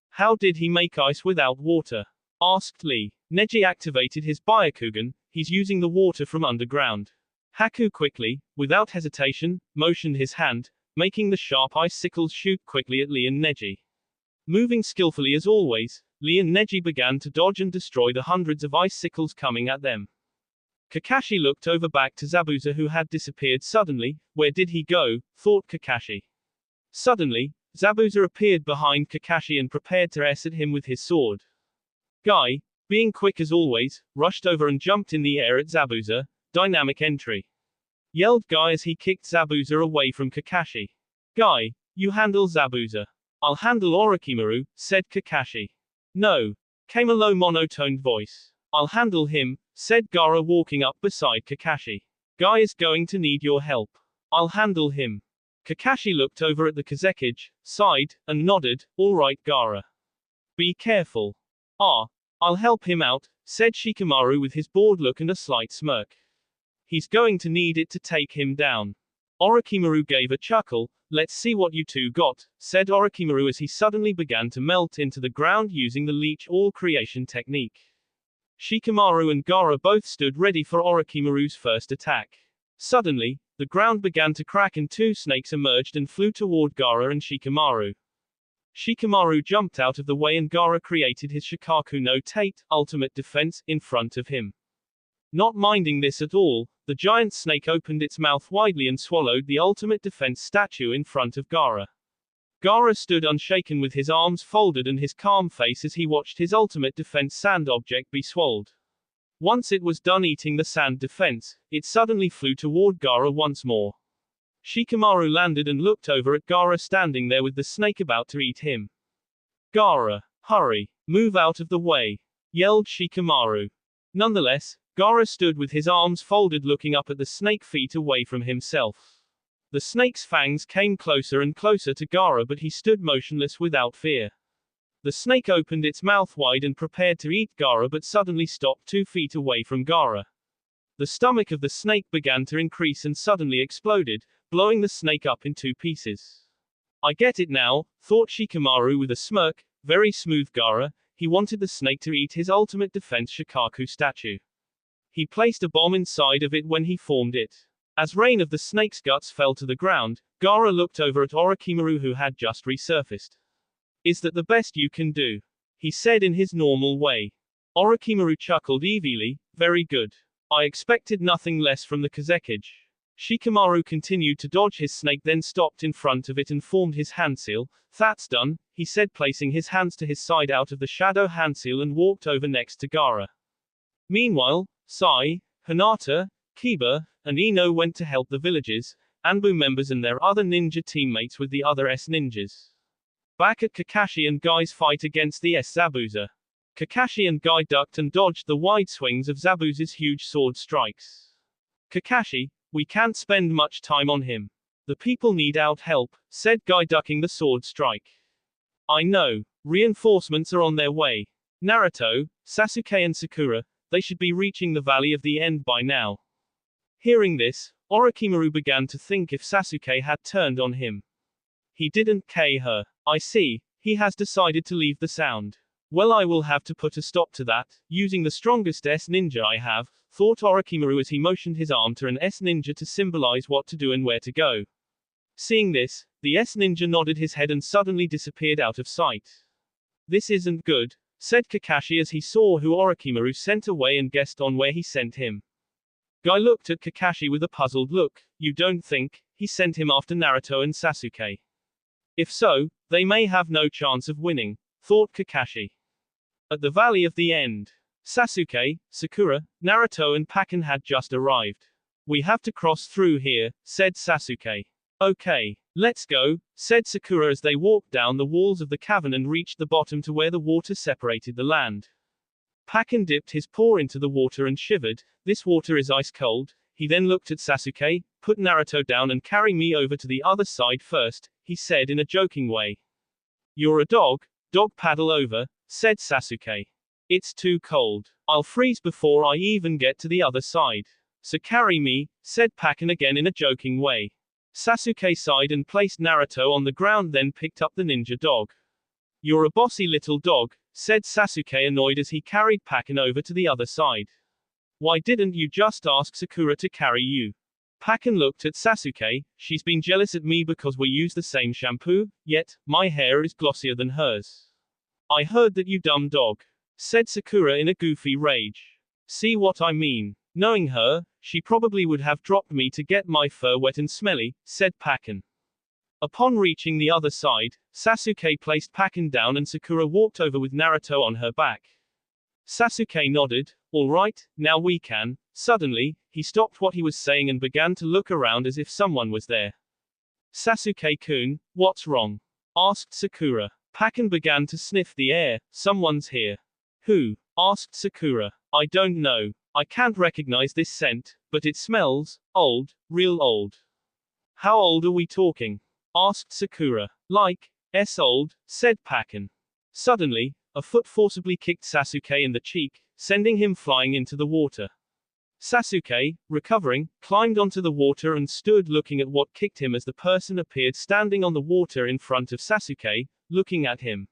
How did he make ice without water? Asked Lee. Neji activated his Byakugan, he's using the water from underground. Haku quickly, without hesitation, motioned his hand, making the sharp icicles shoot quickly at Lee and Neji. Moving skillfully as always, Lee and Neji began to dodge and destroy the hundreds of icicles coming at them. Kakashi looked over back to Zabuza who had disappeared suddenly. Where did he go? Thought Kakashi. Suddenly, Zabuza appeared behind Kakashi and prepared to at him with his sword. Guy, being quick as always, rushed over and jumped in the air at Zabuza. Dynamic entry. Yelled Guy as he kicked Zabuza away from Kakashi. Guy, you handle Zabuza. I'll handle Orochimaru, said Kakashi. No. came a low monotoned voice. I'll handle him, said Gaara walking up beside Kakashi. Guy is going to need your help. I'll handle him. Kakashi looked over at the Kazekage, sighed, and nodded, all right Gaara. Be careful. Ah, I'll help him out, said Shikamaru with his bored look and a slight smirk. He's going to need it to take him down. Orochimaru gave a chuckle. Let's see what you two got, said Orochimaru as he suddenly began to melt into the ground using the leech all creation technique. Shikamaru and Gaara both stood ready for Orochimaru's first attack. Suddenly, the ground began to crack and two snakes emerged and flew toward Gaara and Shikamaru. Shikamaru jumped out of the way and Gaara created his Shikaku no Tate, ultimate defense, in front of him. Not minding this at all, the giant snake opened its mouth widely and swallowed the ultimate defense statue in front of Gaara. Gaara stood unshaken with his arms folded and his calm face as he watched his ultimate defense sand object be swallowed. Once it was done eating the sand defense, it suddenly flew toward Gaara once more. Shikamaru landed and looked over at Gaara standing there with the snake about to eat him. Gaara, hurry, move out of the way, yelled Shikamaru. Nonetheless, Gaara stood with his arms folded looking up at the snake feet away from himself. The snake's fangs came closer and closer to Gaara but he stood motionless without fear. The snake opened its mouth wide and prepared to eat Gaara but suddenly stopped 2 feet away from Gaara. The stomach of the snake began to increase and suddenly exploded, blowing the snake up in 2 pieces. I get it now, thought Shikamaru with a smirk, very smooth Gaara, he wanted the snake to eat his ultimate defense Shikaku statue. He placed a bomb inside of it when he formed it. As rain of the snake's guts fell to the ground, Gaara looked over at Orochimaru who had just resurfaced. Is that the best you can do? He said in his normal way. Orochimaru chuckled evilly, very good. I expected nothing less from the Kazekage. Shikamaru continued to dodge his snake then stopped in front of it and formed his hand seal. That's done, he said placing his hands to his side out of the shadow hand seal and walked over next to Gaara. Meanwhile, Sai, Hinata, Kiba, and Ino went to help the villagers, Anbu members and their other ninja teammates with the other S ninjas. Back at Kakashi and Guy's fight against the S Zabuza. Kakashi and Guy ducked and dodged the wide swings of Zabuza's huge sword strikes. Kakashi, we can't spend much time on him. The people need out help, said Guy ducking the sword strike. I know. Reinforcements are on their way. Naruto, Sasuke and Sakura, they should be reaching the Valley of the End by now. Hearing this, Orochimaru began to think if Sasuke had turned on him. He didn't K her. I see, he has decided to leave the sound. Well, I will have to put a stop to that, using the strongest S ninja I have, thought Orochimaru as he motioned his arm to an S ninja to symbolize what to do and where to go. Seeing this, the S ninja nodded his head and suddenly disappeared out of sight. This isn't good, said Kakashi as he saw who Orochimaru sent away and guessed on where he sent him. Guy looked at Kakashi with a puzzled look. You don't think he sent him after Naruto and Sasuke? If so, they may have no chance of winning, thought Kakashi. At the Valley of the End, Sasuke, Sakura, Naruto and Pakken had just arrived. We have to cross through here, said Sasuke. Okay, let's go, said Sakura as they walked down the walls of the cavern and reached the bottom to where the water separated the land. Pakken dipped his paw into the water and shivered. This water is ice cold. He then looked at Sasuke, put Naruto down and carry me over to the other side first, he said in a joking way. You're a dog paddle over, said Sasuke. It's too cold. I'll freeze before I even get to the other side. So carry me, said Pakken again in a joking way. Sasuke sighed and placed Naruto on the ground then picked up the ninja dog. You're a bossy little dog, said Sasuke annoyed as he carried Pakken over to the other side. Why didn't you just ask Sakura to carry you? Pakken looked at Sasuke. She's been jealous at me because we use the same shampoo, yet, my hair is glossier than hers. I heard that you dumb dog, said Sakura in a goofy rage. See what I mean? Knowing her, she probably would have dropped me to get my fur wet and smelly, said Pakken. Upon reaching the other side, Sasuke placed Pakken down and Sakura walked over with Naruto on her back. Sasuke nodded. All right, now we can. Suddenly, he stopped what he was saying and began to look around as if someone was there. Sasuke-kun, what's wrong? Asked Sakura. Pakken began to sniff the air. Someone's here. Who? Asked Sakura. I don't know. I can't recognize this scent, but it smells old, real old. How old are we talking? Asked Sakura. Like, old, said Pakken. Suddenly, a foot forcibly kicked Sasuke in the cheek, sending him flying into the water. Sasuke, recovering, climbed onto the water and stood looking at what kicked him as the person appeared standing on the water in front of Sasuke, looking at him.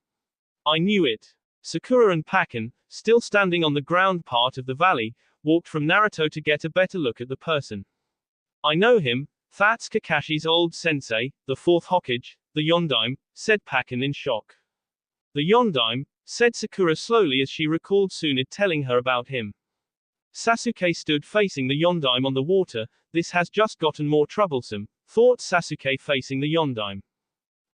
I knew it. Sakura and Pakken, still standing on the ground part of the valley, walked from Naruto to get a better look at the person. I know him, that's Kakashi's old sensei, the fourth Hokage, the Yondaime, said Pakken in shock. The Yondaime, said Sakura slowly as she recalled Tsunade telling her about him. Sasuke stood facing the Yondaime on the water. This has just gotten more troublesome, thought Sasuke facing the Yondaime.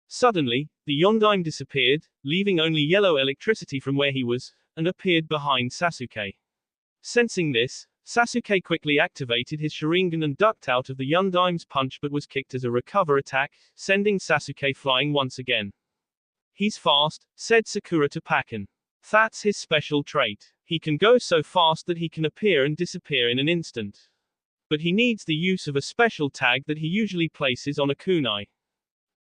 Suddenly, the Yondaime disappeared, leaving only yellow electricity from where he was, and appeared behind Sasuke. Sensing this, Sasuke quickly activated his Sharingan and ducked out of the Yondaime's punch but was kicked as a recover attack, sending Sasuke flying once again. He's fast, said Sakura to Pakken. That's his special trait. He can go so fast that he can appear and disappear in an instant. But he needs the use of a special tag that he usually places on a kunai.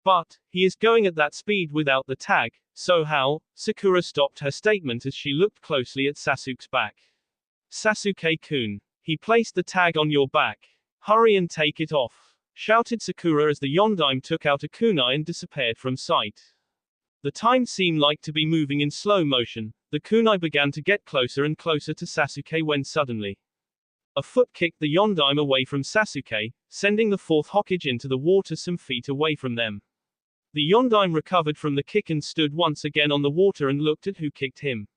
But, he is going at that speed without the tag, so how? Sakura stopped her statement as she looked closely at Sasuke's back. Sasuke-kun. He placed the tag on your back. Hurry and take it off, shouted Sakura as the Yondaime took out a kunai and disappeared from sight. The time seemed like to be moving in slow motion. The kunai began to get closer and closer to Sasuke when suddenly a foot kicked the Yondaime away from Sasuke, sending the fourth Hokage into the water some feet away from them. The Yondaime recovered from the kick and stood once again on the water and looked at who kicked him.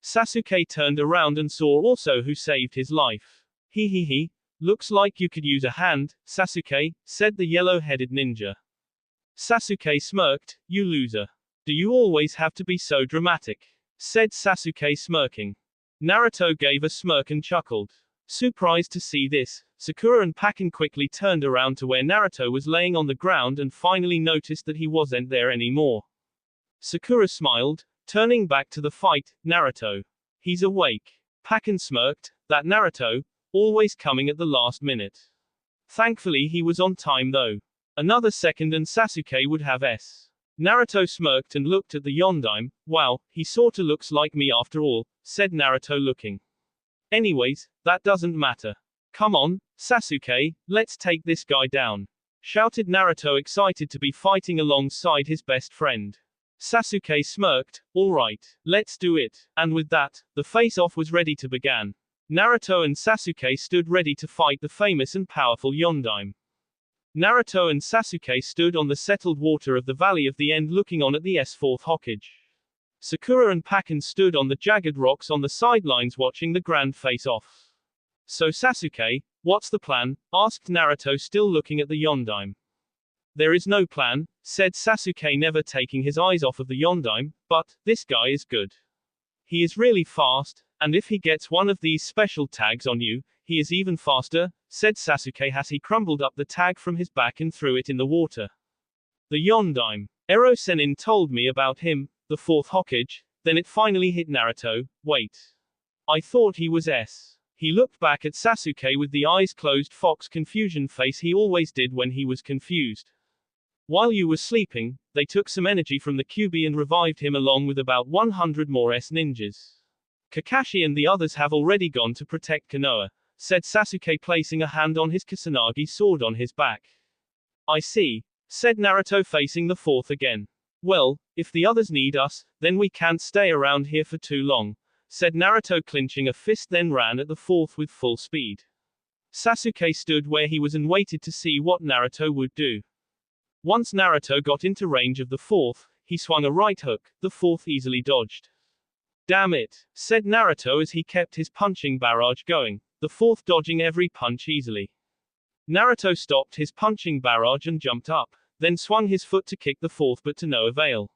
Sasuke turned around and saw also who saved his life. He. Looks like you could use a hand, Sasuke, said the yellow-headed ninja. Sasuke smirked. You loser. Do you always have to be so dramatic? Said Sasuke smirking. Naruto gave a smirk and chuckled. Surprised to see this, Sakura and Pakken quickly turned around to where Naruto was laying on the ground and finally noticed that he wasn't there anymore. Sakura smiled, turning back to the fight. Naruto. He's awake. Pakken smirked. That Naruto, always coming at the last minute. Thankfully he was on time though. Another second and Sasuke would have S. Naruto smirked and looked at the Yondaime. Wow, he sorta looks like me after all, said Naruto looking. Anyways, that doesn't matter. Come on, Sasuke, let's take this guy down, shouted Naruto, excited to be fighting alongside his best friend. Sasuke smirked. Alright, let's do it. And with that, the face-off was ready to begin. Naruto and Sasuke stood ready to fight the famous and powerful Yondaime. Naruto and Sasuke stood on the settled water of the Valley of the End looking on at the S4th Hokage. Sakura and Pakken stood on the jagged rocks on the sidelines watching the grand face-off. So Sasuke, what's the plan? Asked Naruto, still looking at the Yondaime. There is no plan, said Sasuke, never taking his eyes off of the Yondaime, but this guy is good. He is really fast, and if he gets one of these special tags on you, he is even faster, said Sasuke as he crumbled up the tag from his back and threw it in the water. The Yondaime. Ero Sennin told me about him, the fourth Hokage, then it finally hit Naruto. Wait. I thought he was S. He looked back at Sasuke with the eyes closed fox confusion face he always did when he was confused. While you were sleeping, they took some energy from the QB and revived him along with about 100 more S ninjas. Kakashi and the others have already gone to protect Konoha, said Sasuke, placing a hand on his Kusanagi sword on his back. I see, said Naruto, facing the fourth again. Well, if the others need us, then we can't stay around here for too long, said Naruto, clinching a fist, then ran at the fourth with full speed. Sasuke stood where he was and waited to see what Naruto would do. Once Naruto got into range of the fourth, he swung a right hook. The fourth easily dodged. Damn it, said Naruto as he kept his punching barrage going, the fourth dodging every punch easily. Naruto stopped his punching barrage and jumped up, then swung his foot to kick the fourth, but to no avail.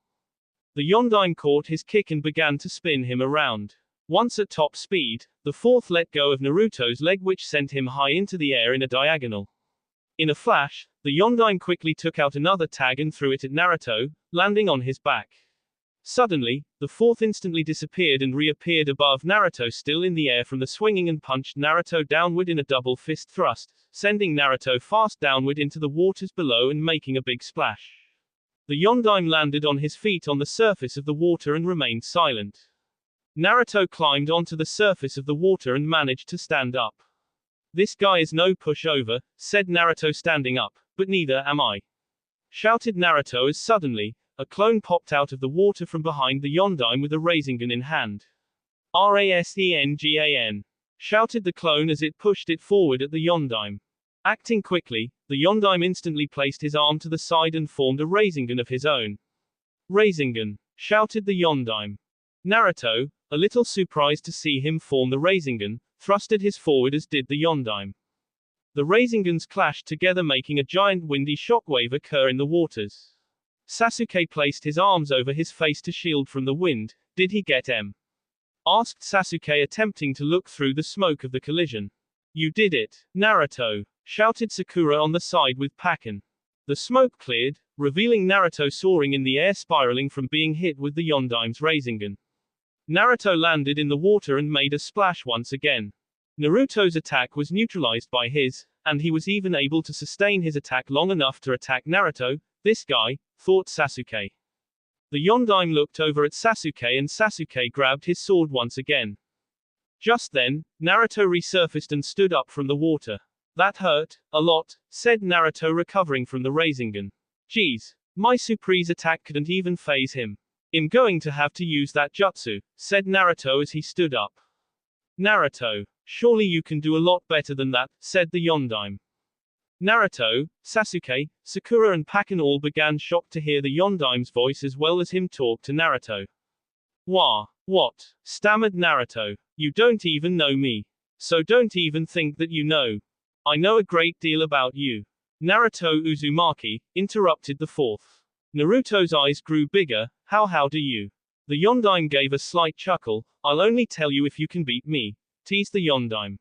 The Yondaime caught his kick and began to spin him around. Once at top speed, the fourth let go of Naruto's leg, which sent him high into the air in a diagonal. In a flash, the Yondaime quickly took out another tag and threw it at Naruto, landing on his back. Suddenly, the fourth instantly disappeared and reappeared above Naruto, still in the air from the swinging, and punched Naruto downward in a double fist thrust, sending Naruto fast downward into the waters below and making a big splash. The Yondaime landed on his feet on the surface of the water and remained silent. Naruto climbed onto the surface of the water and managed to stand up. "This guy is no pushover," said Naruto standing up, "but neither am I," shouted Naruto as suddenly, a clone popped out of the water from behind the Yondaime with a Rasengan in hand. "Rasengan!" shouted the clone as it pushed it forward at the Yondaime. Acting quickly, the Yondaime instantly placed his arm to the side and formed a Rasengan of his own. "Rasengan!" shouted the Yondaime. Naruto, a little surprised to see him form the Rasengan, thrusted his forward as did the Yondaime. The Rasengans clashed together, making a giant windy shockwave occur in the waters. Sasuke placed his arms over his face to shield from the wind. "Did he get him?" asked Sasuke, attempting to look through the smoke of the collision. "You did it, Naruto!" shouted Sakura on the side with Pakken. The smoke cleared, revealing Naruto soaring in the air, spiraling from being hit with the Yondaime's Rasengan. Naruto landed in the water and made a splash once again. Naruto's attack was neutralized by his, and he was even able to sustain his attack long enough to attack Naruto. "This guy," thought Sasuke. The Yondaime looked over at Sasuke and Sasuke grabbed his sword once again. Just then, Naruto resurfaced and stood up from the water. "That hurt a lot," said Naruto, recovering from the Rasengan. "Geez, my surprise attack couldn't even phase him. I'm going to have to use that jutsu," said Naruto as he stood up. "Naruto, surely you can do a lot better than that," said the Yondaime. Naruto, Sasuke, Sakura and Pakken all began shocked to hear the Yondaime's voice as well as him talk to Naruto. What? Stammered Naruto. "You don't even know me. So don't even think that you know. I know a great deal about you." "Naruto Uzumaki," interrupted the fourth. Naruto's eyes grew bigger. How do you?" The Yondaime gave a slight chuckle. "I'll only tell you if you can beat me," teased the Yondaime.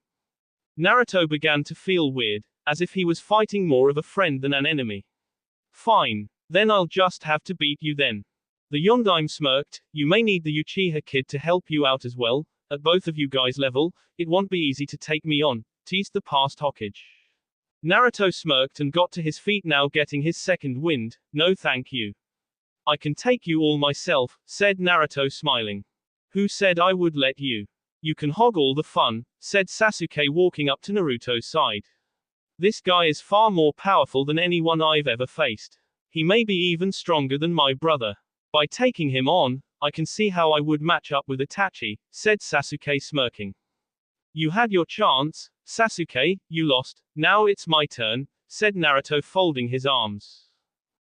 Naruto began to feel weird, as if he was fighting more of a friend than an enemy. "Fine. Then I'll just have to beat you then." The Yondaime smirked. "You may need the Uchiha kid to help you out as well. At both of you guys' level, it won't be easy to take me on," teased the past Hokage. Naruto smirked and got to his feet, now getting his second wind. "No thank you. I can take you all myself," said Naruto smiling. "Who said I would let you? You can hog all the fun," said Sasuke, walking up to Naruto's side. "This guy is far more powerful than anyone I've ever faced. He may be even stronger than my brother. By taking him on, I can see how I would match up with Itachi," said Sasuke, smirking. "You had your chance, Sasuke, you lost. Now it's my turn," said Naruto, folding his arms.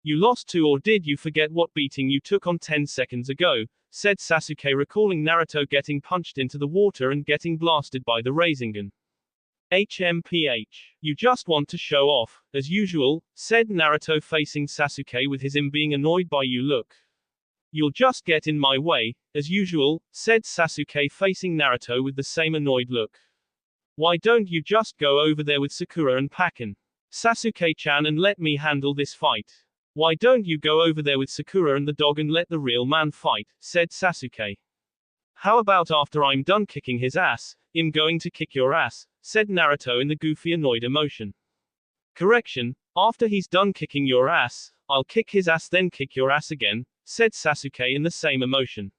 "You lost too, or did you forget what beating you took on 10 seconds ago?" said Sasuke, recalling Naruto getting punched into the water and getting blasted by the Rasengan. "HMPH. You just want to show off, as usual," said Naruto, facing Sasuke with his being annoyed by you look. "You'll just get in my way, as usual," said Sasuke, facing Naruto with the same annoyed look. "Why don't you just go over there with Sakura and Pakken, Sasuke-chan, and let me handle this fight? Why don't you go over there with Sakura and the dog and let the real man fight?" said Sasuke. "How about after I'm done kicking his ass, I'm going to kick your ass," said Naruto in the goofy annoyed emotion. "Correction, after he's done kicking your ass, I'll kick his ass then kick your ass again," said Sasuke in the same emotion.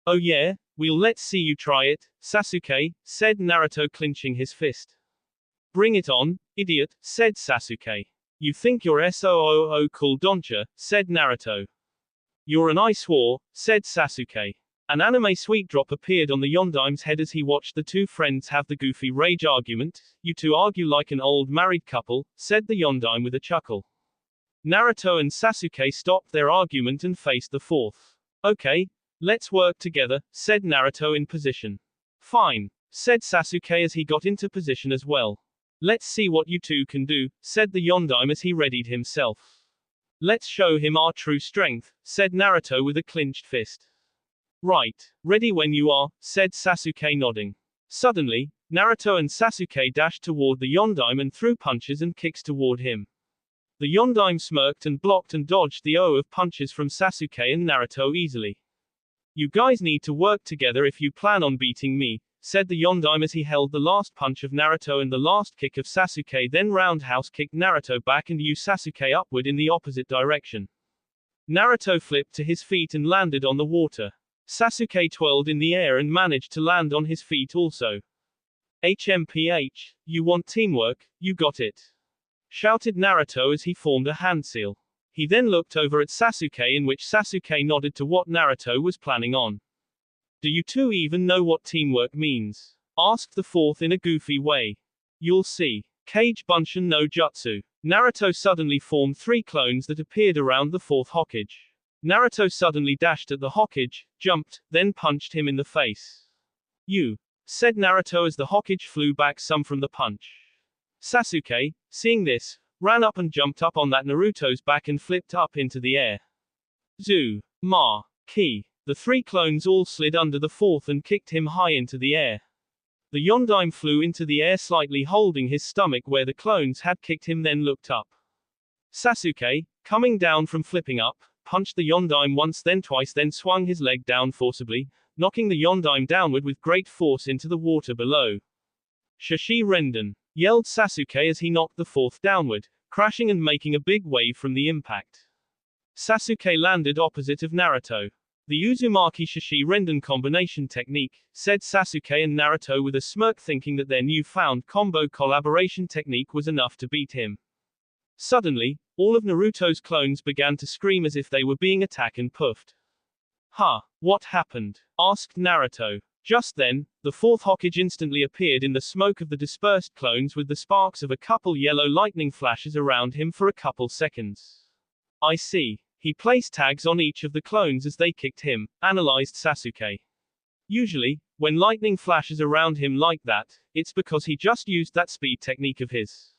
"Oh yeah? We'll let's see you try it, Sasuke," said Naruto, clenching his fist. "Bring it on, idiot," said Sasuke. "You think you're so cool, don't ya?" said Naruto. "You're an ice war," said Sasuke. An anime sweet drop appeared on the Yondaime's head as he watched the two friends have the goofy rage argument. "You two argue like an old married couple," said the Yondaime with a chuckle. Naruto and Sasuke stopped their argument and faced the fourth. "Okay, let's work together," said Naruto in position. "Fine," said Sasuke as he got into position as well. "Let's see what you two can do," said the Yondaime as he readied himself. "Let's show him our true strength," said Naruto with a clenched fist. "Right, ready when you are," said Sasuke, nodding. Suddenly, Naruto and Sasuke dashed toward the Yondaime and threw punches and kicks toward him. The Yondaime smirked and blocked and dodged the of punches from Sasuke and Naruto easily. You guys need to work together if you plan on beating me, said the Yondaime as he held the last punch of Naruto and the last kick of Sasuke, then roundhouse kicked Naruto back and used Sasuke upward in the opposite direction. Naruto flipped to his feet and landed on the water. Sasuke twirled in the air and managed to land on his feet also. HMPH, you want teamwork, you got it, shouted Naruto as he formed a hand seal. He then looked over at Sasuke, in which Sasuke nodded to what Naruto was planning on. Do you two even know what teamwork means? Asked the fourth in a goofy way. You'll see. Kage Bunshin no Jutsu. Naruto suddenly formed 3 clones that appeared around the fourth Hokage. Naruto suddenly dashed at the Hokage, jumped, then punched him in the face. You, said Naruto as the Hokage flew back some from the punch. Sasuke, seeing this, ran up and jumped up on that Naruto's back and flipped up into the air. Zu, Ma, Ki. The 3 clones all slid under the fourth and kicked him high into the air. The Yondaime flew into the air slightly holding his stomach where the clones had kicked him, then looked up. Sasuke, coming down from flipping up, punched the Yondaime once then twice, then swung his leg down forcibly, knocking the Yondaime downward with great force into the water below. Shashi Renden, yelled Sasuke as he knocked the fourth downward, crashing and making a big wave from the impact. Sasuke landed opposite of Naruto. The Uzumaki Shashi Renden combination technique, said Sasuke and Naruto with a smirk, thinking that their newfound combo collaboration technique was enough to beat him. Suddenly, all of Naruto's clones began to scream as if they were being attacked and puffed. Huh, what happened? Asked Naruto. Just then, the fourth Hokage instantly appeared in the smoke of the dispersed clones with the sparks of a couple yellow lightning flashes around him for a couple seconds. I see. He placed tags on each of the clones as they kicked him, analyzed Sasuke. Usually, when lightning flashes around him like that, it's because he just used that speed technique of his.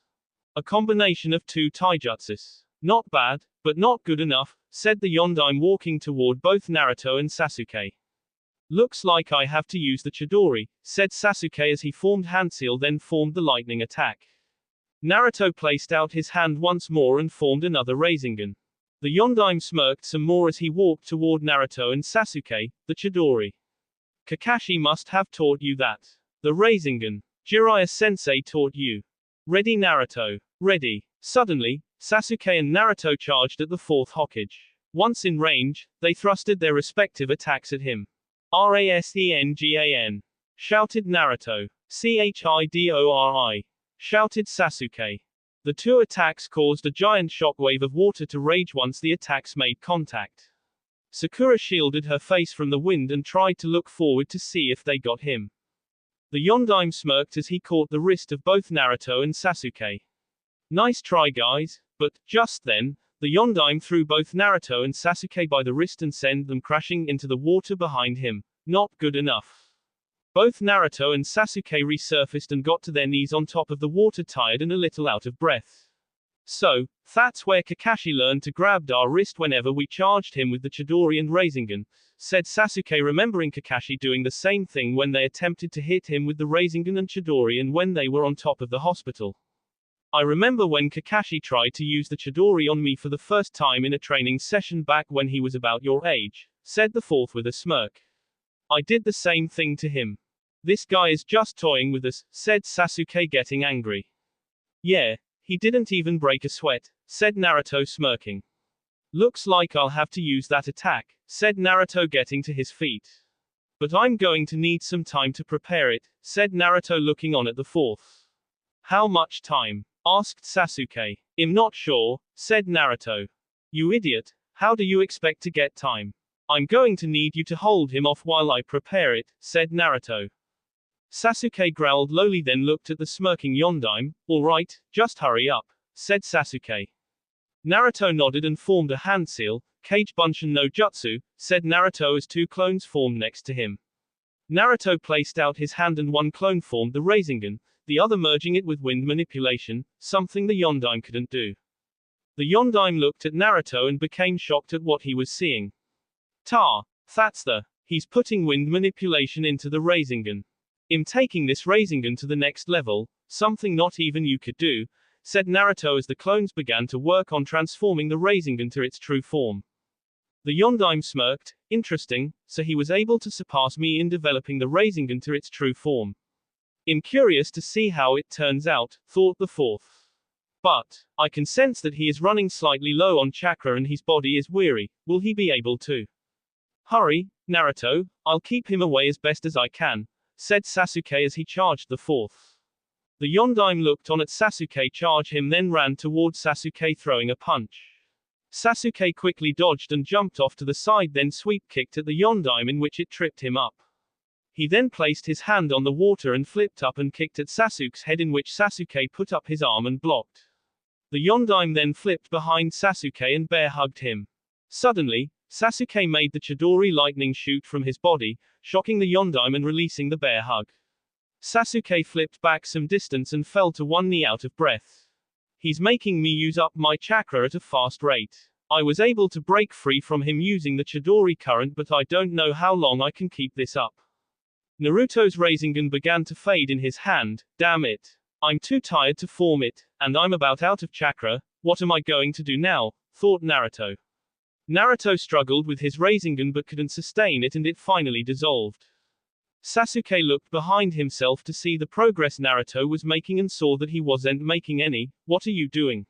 A combination of 2 taijutsus. Not bad, but not good enough, said the Yondaime walking toward both Naruto and Sasuke. Looks like I have to use the Chidori, said Sasuke as he formed Handseal, then formed the lightning attack. Naruto placed out his hand once more and formed another Rasengan. The Yondaime smirked some more as he walked toward Naruto and Sasuke, the Chidori. Kakashi must have taught you that. The Rasengan. Jiraiya-sensei taught you. Ready Naruto. Ready. Suddenly, Sasuke and Naruto charged at the fourth Hokage. Once in range, they thrusted their respective attacks at him. Rasengan! Shouted Naruto. Chidori! Shouted Sasuke. The 2 attacks caused a giant shockwave of water to rage once the attacks made contact. Sakura shielded her face from the wind and tried to look forward to see if they got him. The Yondaime smirked as he caught the wrist of both Naruto and Sasuke. Nice try guys, but, just then, the Yondaime threw both Naruto and Sasuke by the wrist and sent them crashing into the water behind him. Not good enough. Both Naruto and Sasuke resurfaced and got to their knees on top of the water, tired and a little out of breath. So, that's where Kakashi learned to grab our wrist whenever we charged him with the Chidori and Rasengan, said Sasuke, remembering Kakashi doing the same thing when they attempted to hit him with the Rasengan and Chidori and when they were on top of the hospital. I remember when Kakashi tried to use the Chidori on me for the first time in a training session back when he was about your age, said the fourth with a smirk. I did the same thing to him. This guy is just toying with us, said Sasuke, getting angry. Yeah, he didn't even break a sweat, said Naruto, smirking. Looks like I'll have to use that attack, said Naruto, getting to his feet. But I'm going to need some time to prepare it, said Naruto, looking on at the fourth. How much time? Asked Sasuke. I'm not sure, said Naruto. You idiot, how do you expect to get time? I'm going to need you to hold him off while I prepare it, said Naruto. Sasuke growled lowly, then looked at the smirking Yondaime. Alright, just hurry up, said Sasuke. Naruto nodded and formed a handseal. Kage Bunshin no Jutsu, said Naruto as 2 clones formed next to him. Naruto placed out his hand and 1 clone formed the Rasengan, the other merging it with wind manipulation, something the Yondaime couldn't do. The Yondaime looked at Naruto and became shocked at what he was seeing. That's he's putting wind manipulation into the Rasengan. I'm taking this Rasengan to the next level, something not even you could do, said Naruto as the clones began to work on transforming the Rasengan to its true form. The Yondaime smirked. Interesting, so he was able to surpass me in developing the Rasengan to its true form. I'm curious to see how it turns out, thought the fourth. But, I can sense that he is running slightly low on chakra and his body is weary. Will he be able to? Hurry, Naruto, I'll keep him away as best as I can, said Sasuke as he charged the fourth. The Yondaime looked on at Sasuke charge him then ran toward Sasuke throwing a punch. Sasuke quickly dodged and jumped off to the side then sweep kicked at the Yondaime in which it tripped him up. He then placed his hand on the water and flipped up and kicked at Sasuke's head in which Sasuke put up his arm and blocked. The Yondaime then flipped behind Sasuke and bear hugged him. Suddenly, Sasuke made the Chidori lightning shoot from his body, shocking the Yondaime and releasing the bear hug. Sasuke flipped back some distance and fell to one knee out of breath. He's making me use up my chakra at a fast rate. I was able to break free from him using the Chidori current but I don't know how long I can keep this up. Naruto's Rasengan began to fade in his hand. Damn it. I'm too tired to form it, and I'm about out of chakra. What am I going to do now? Thought Naruto. Naruto struggled with his Rasengan but couldn't sustain it and it finally dissolved. Sasuke looked behind himself to see the progress Naruto was making and saw that he wasn't making any. What are you doing?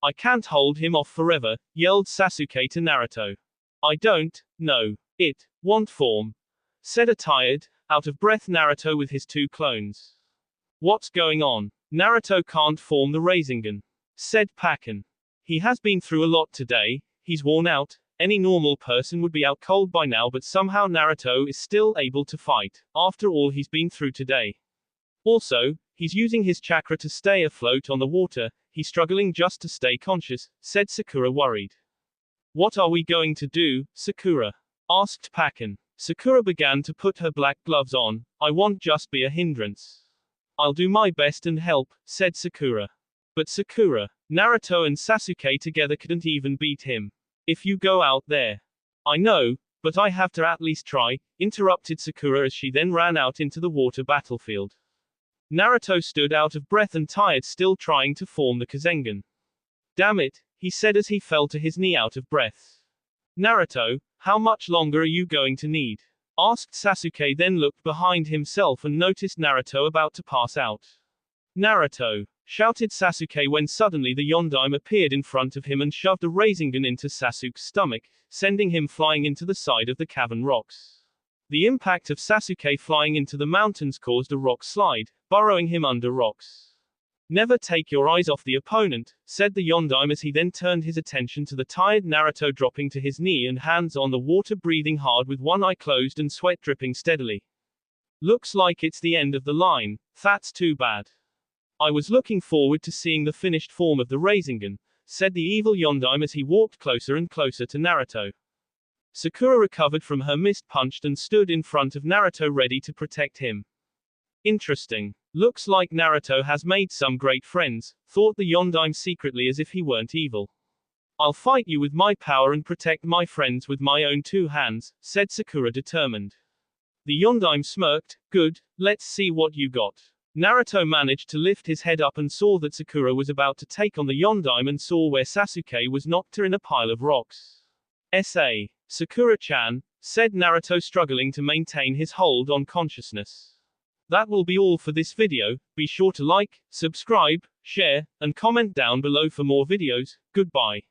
I can't hold him off forever, yelled Sasuke to Naruto. I don't know. It won't form, said a tired, out of breath Naruto with his two clones. What's going on? Naruto can't form the Rasengan, said Pakken. He has been through a lot today, he's worn out. Any normal person would be out cold by now but somehow Naruto is still able to fight, after all he's been through today. Also, he's using his chakra to stay afloat on the water, he's struggling just to stay conscious, said Sakura worried. What are we going to do, Sakura? Asked Pakken. Sakura began to put her black gloves on. I won't just be a hindrance. I'll do my best and help, said Sakura. But Sakura, Naruto and Sasuke together couldn't even beat him. If you go out there. I know, but I have to at least try, interrupted Sakura as she then ran out into the water battlefield. Naruto stood out of breath and tired still trying to form the Kazengan. Damn it, he said as he fell to his knee out of breath. Naruto, how much longer are you going to need? Asked Sasuke then looked behind himself and noticed Naruto about to pass out. Naruto, shouted Sasuke when suddenly the Yondaime appeared in front of him and shoved a Rasengan into Sasuke's stomach, sending him flying into the side of the cavern rocks. The impact of Sasuke flying into the mountains caused a rock slide, burrowing him under rocks. Never take your eyes off the opponent, said the Yondaime as he then turned his attention to the tired Naruto dropping to his knee and hands on the water breathing hard with one eye closed and sweat dripping steadily. Looks like it's the end of the line, that's too bad. I was looking forward to seeing the finished form of the Rasengan, said the evil Yondaime as he walked closer and closer to Naruto. Sakura recovered from her mist punched and stood in front of Naruto ready to protect him. Interesting. Looks like Naruto has made some great friends, thought the Yondaime secretly as if he weren't evil. I'll fight you with my power and protect my friends with my own two hands, said Sakura determined. The Yondaime smirked. Good, let's see what you got. Naruto managed to lift his head up and saw that Sakura was about to take on the Yondaime and saw where Sasuke was knocked her in a pile of rocks. S.A. Sakura-chan, said Naruto struggling to maintain his hold on consciousness. That will be all for this video. Be sure to like, subscribe, share, and comment down below for more videos. Goodbye.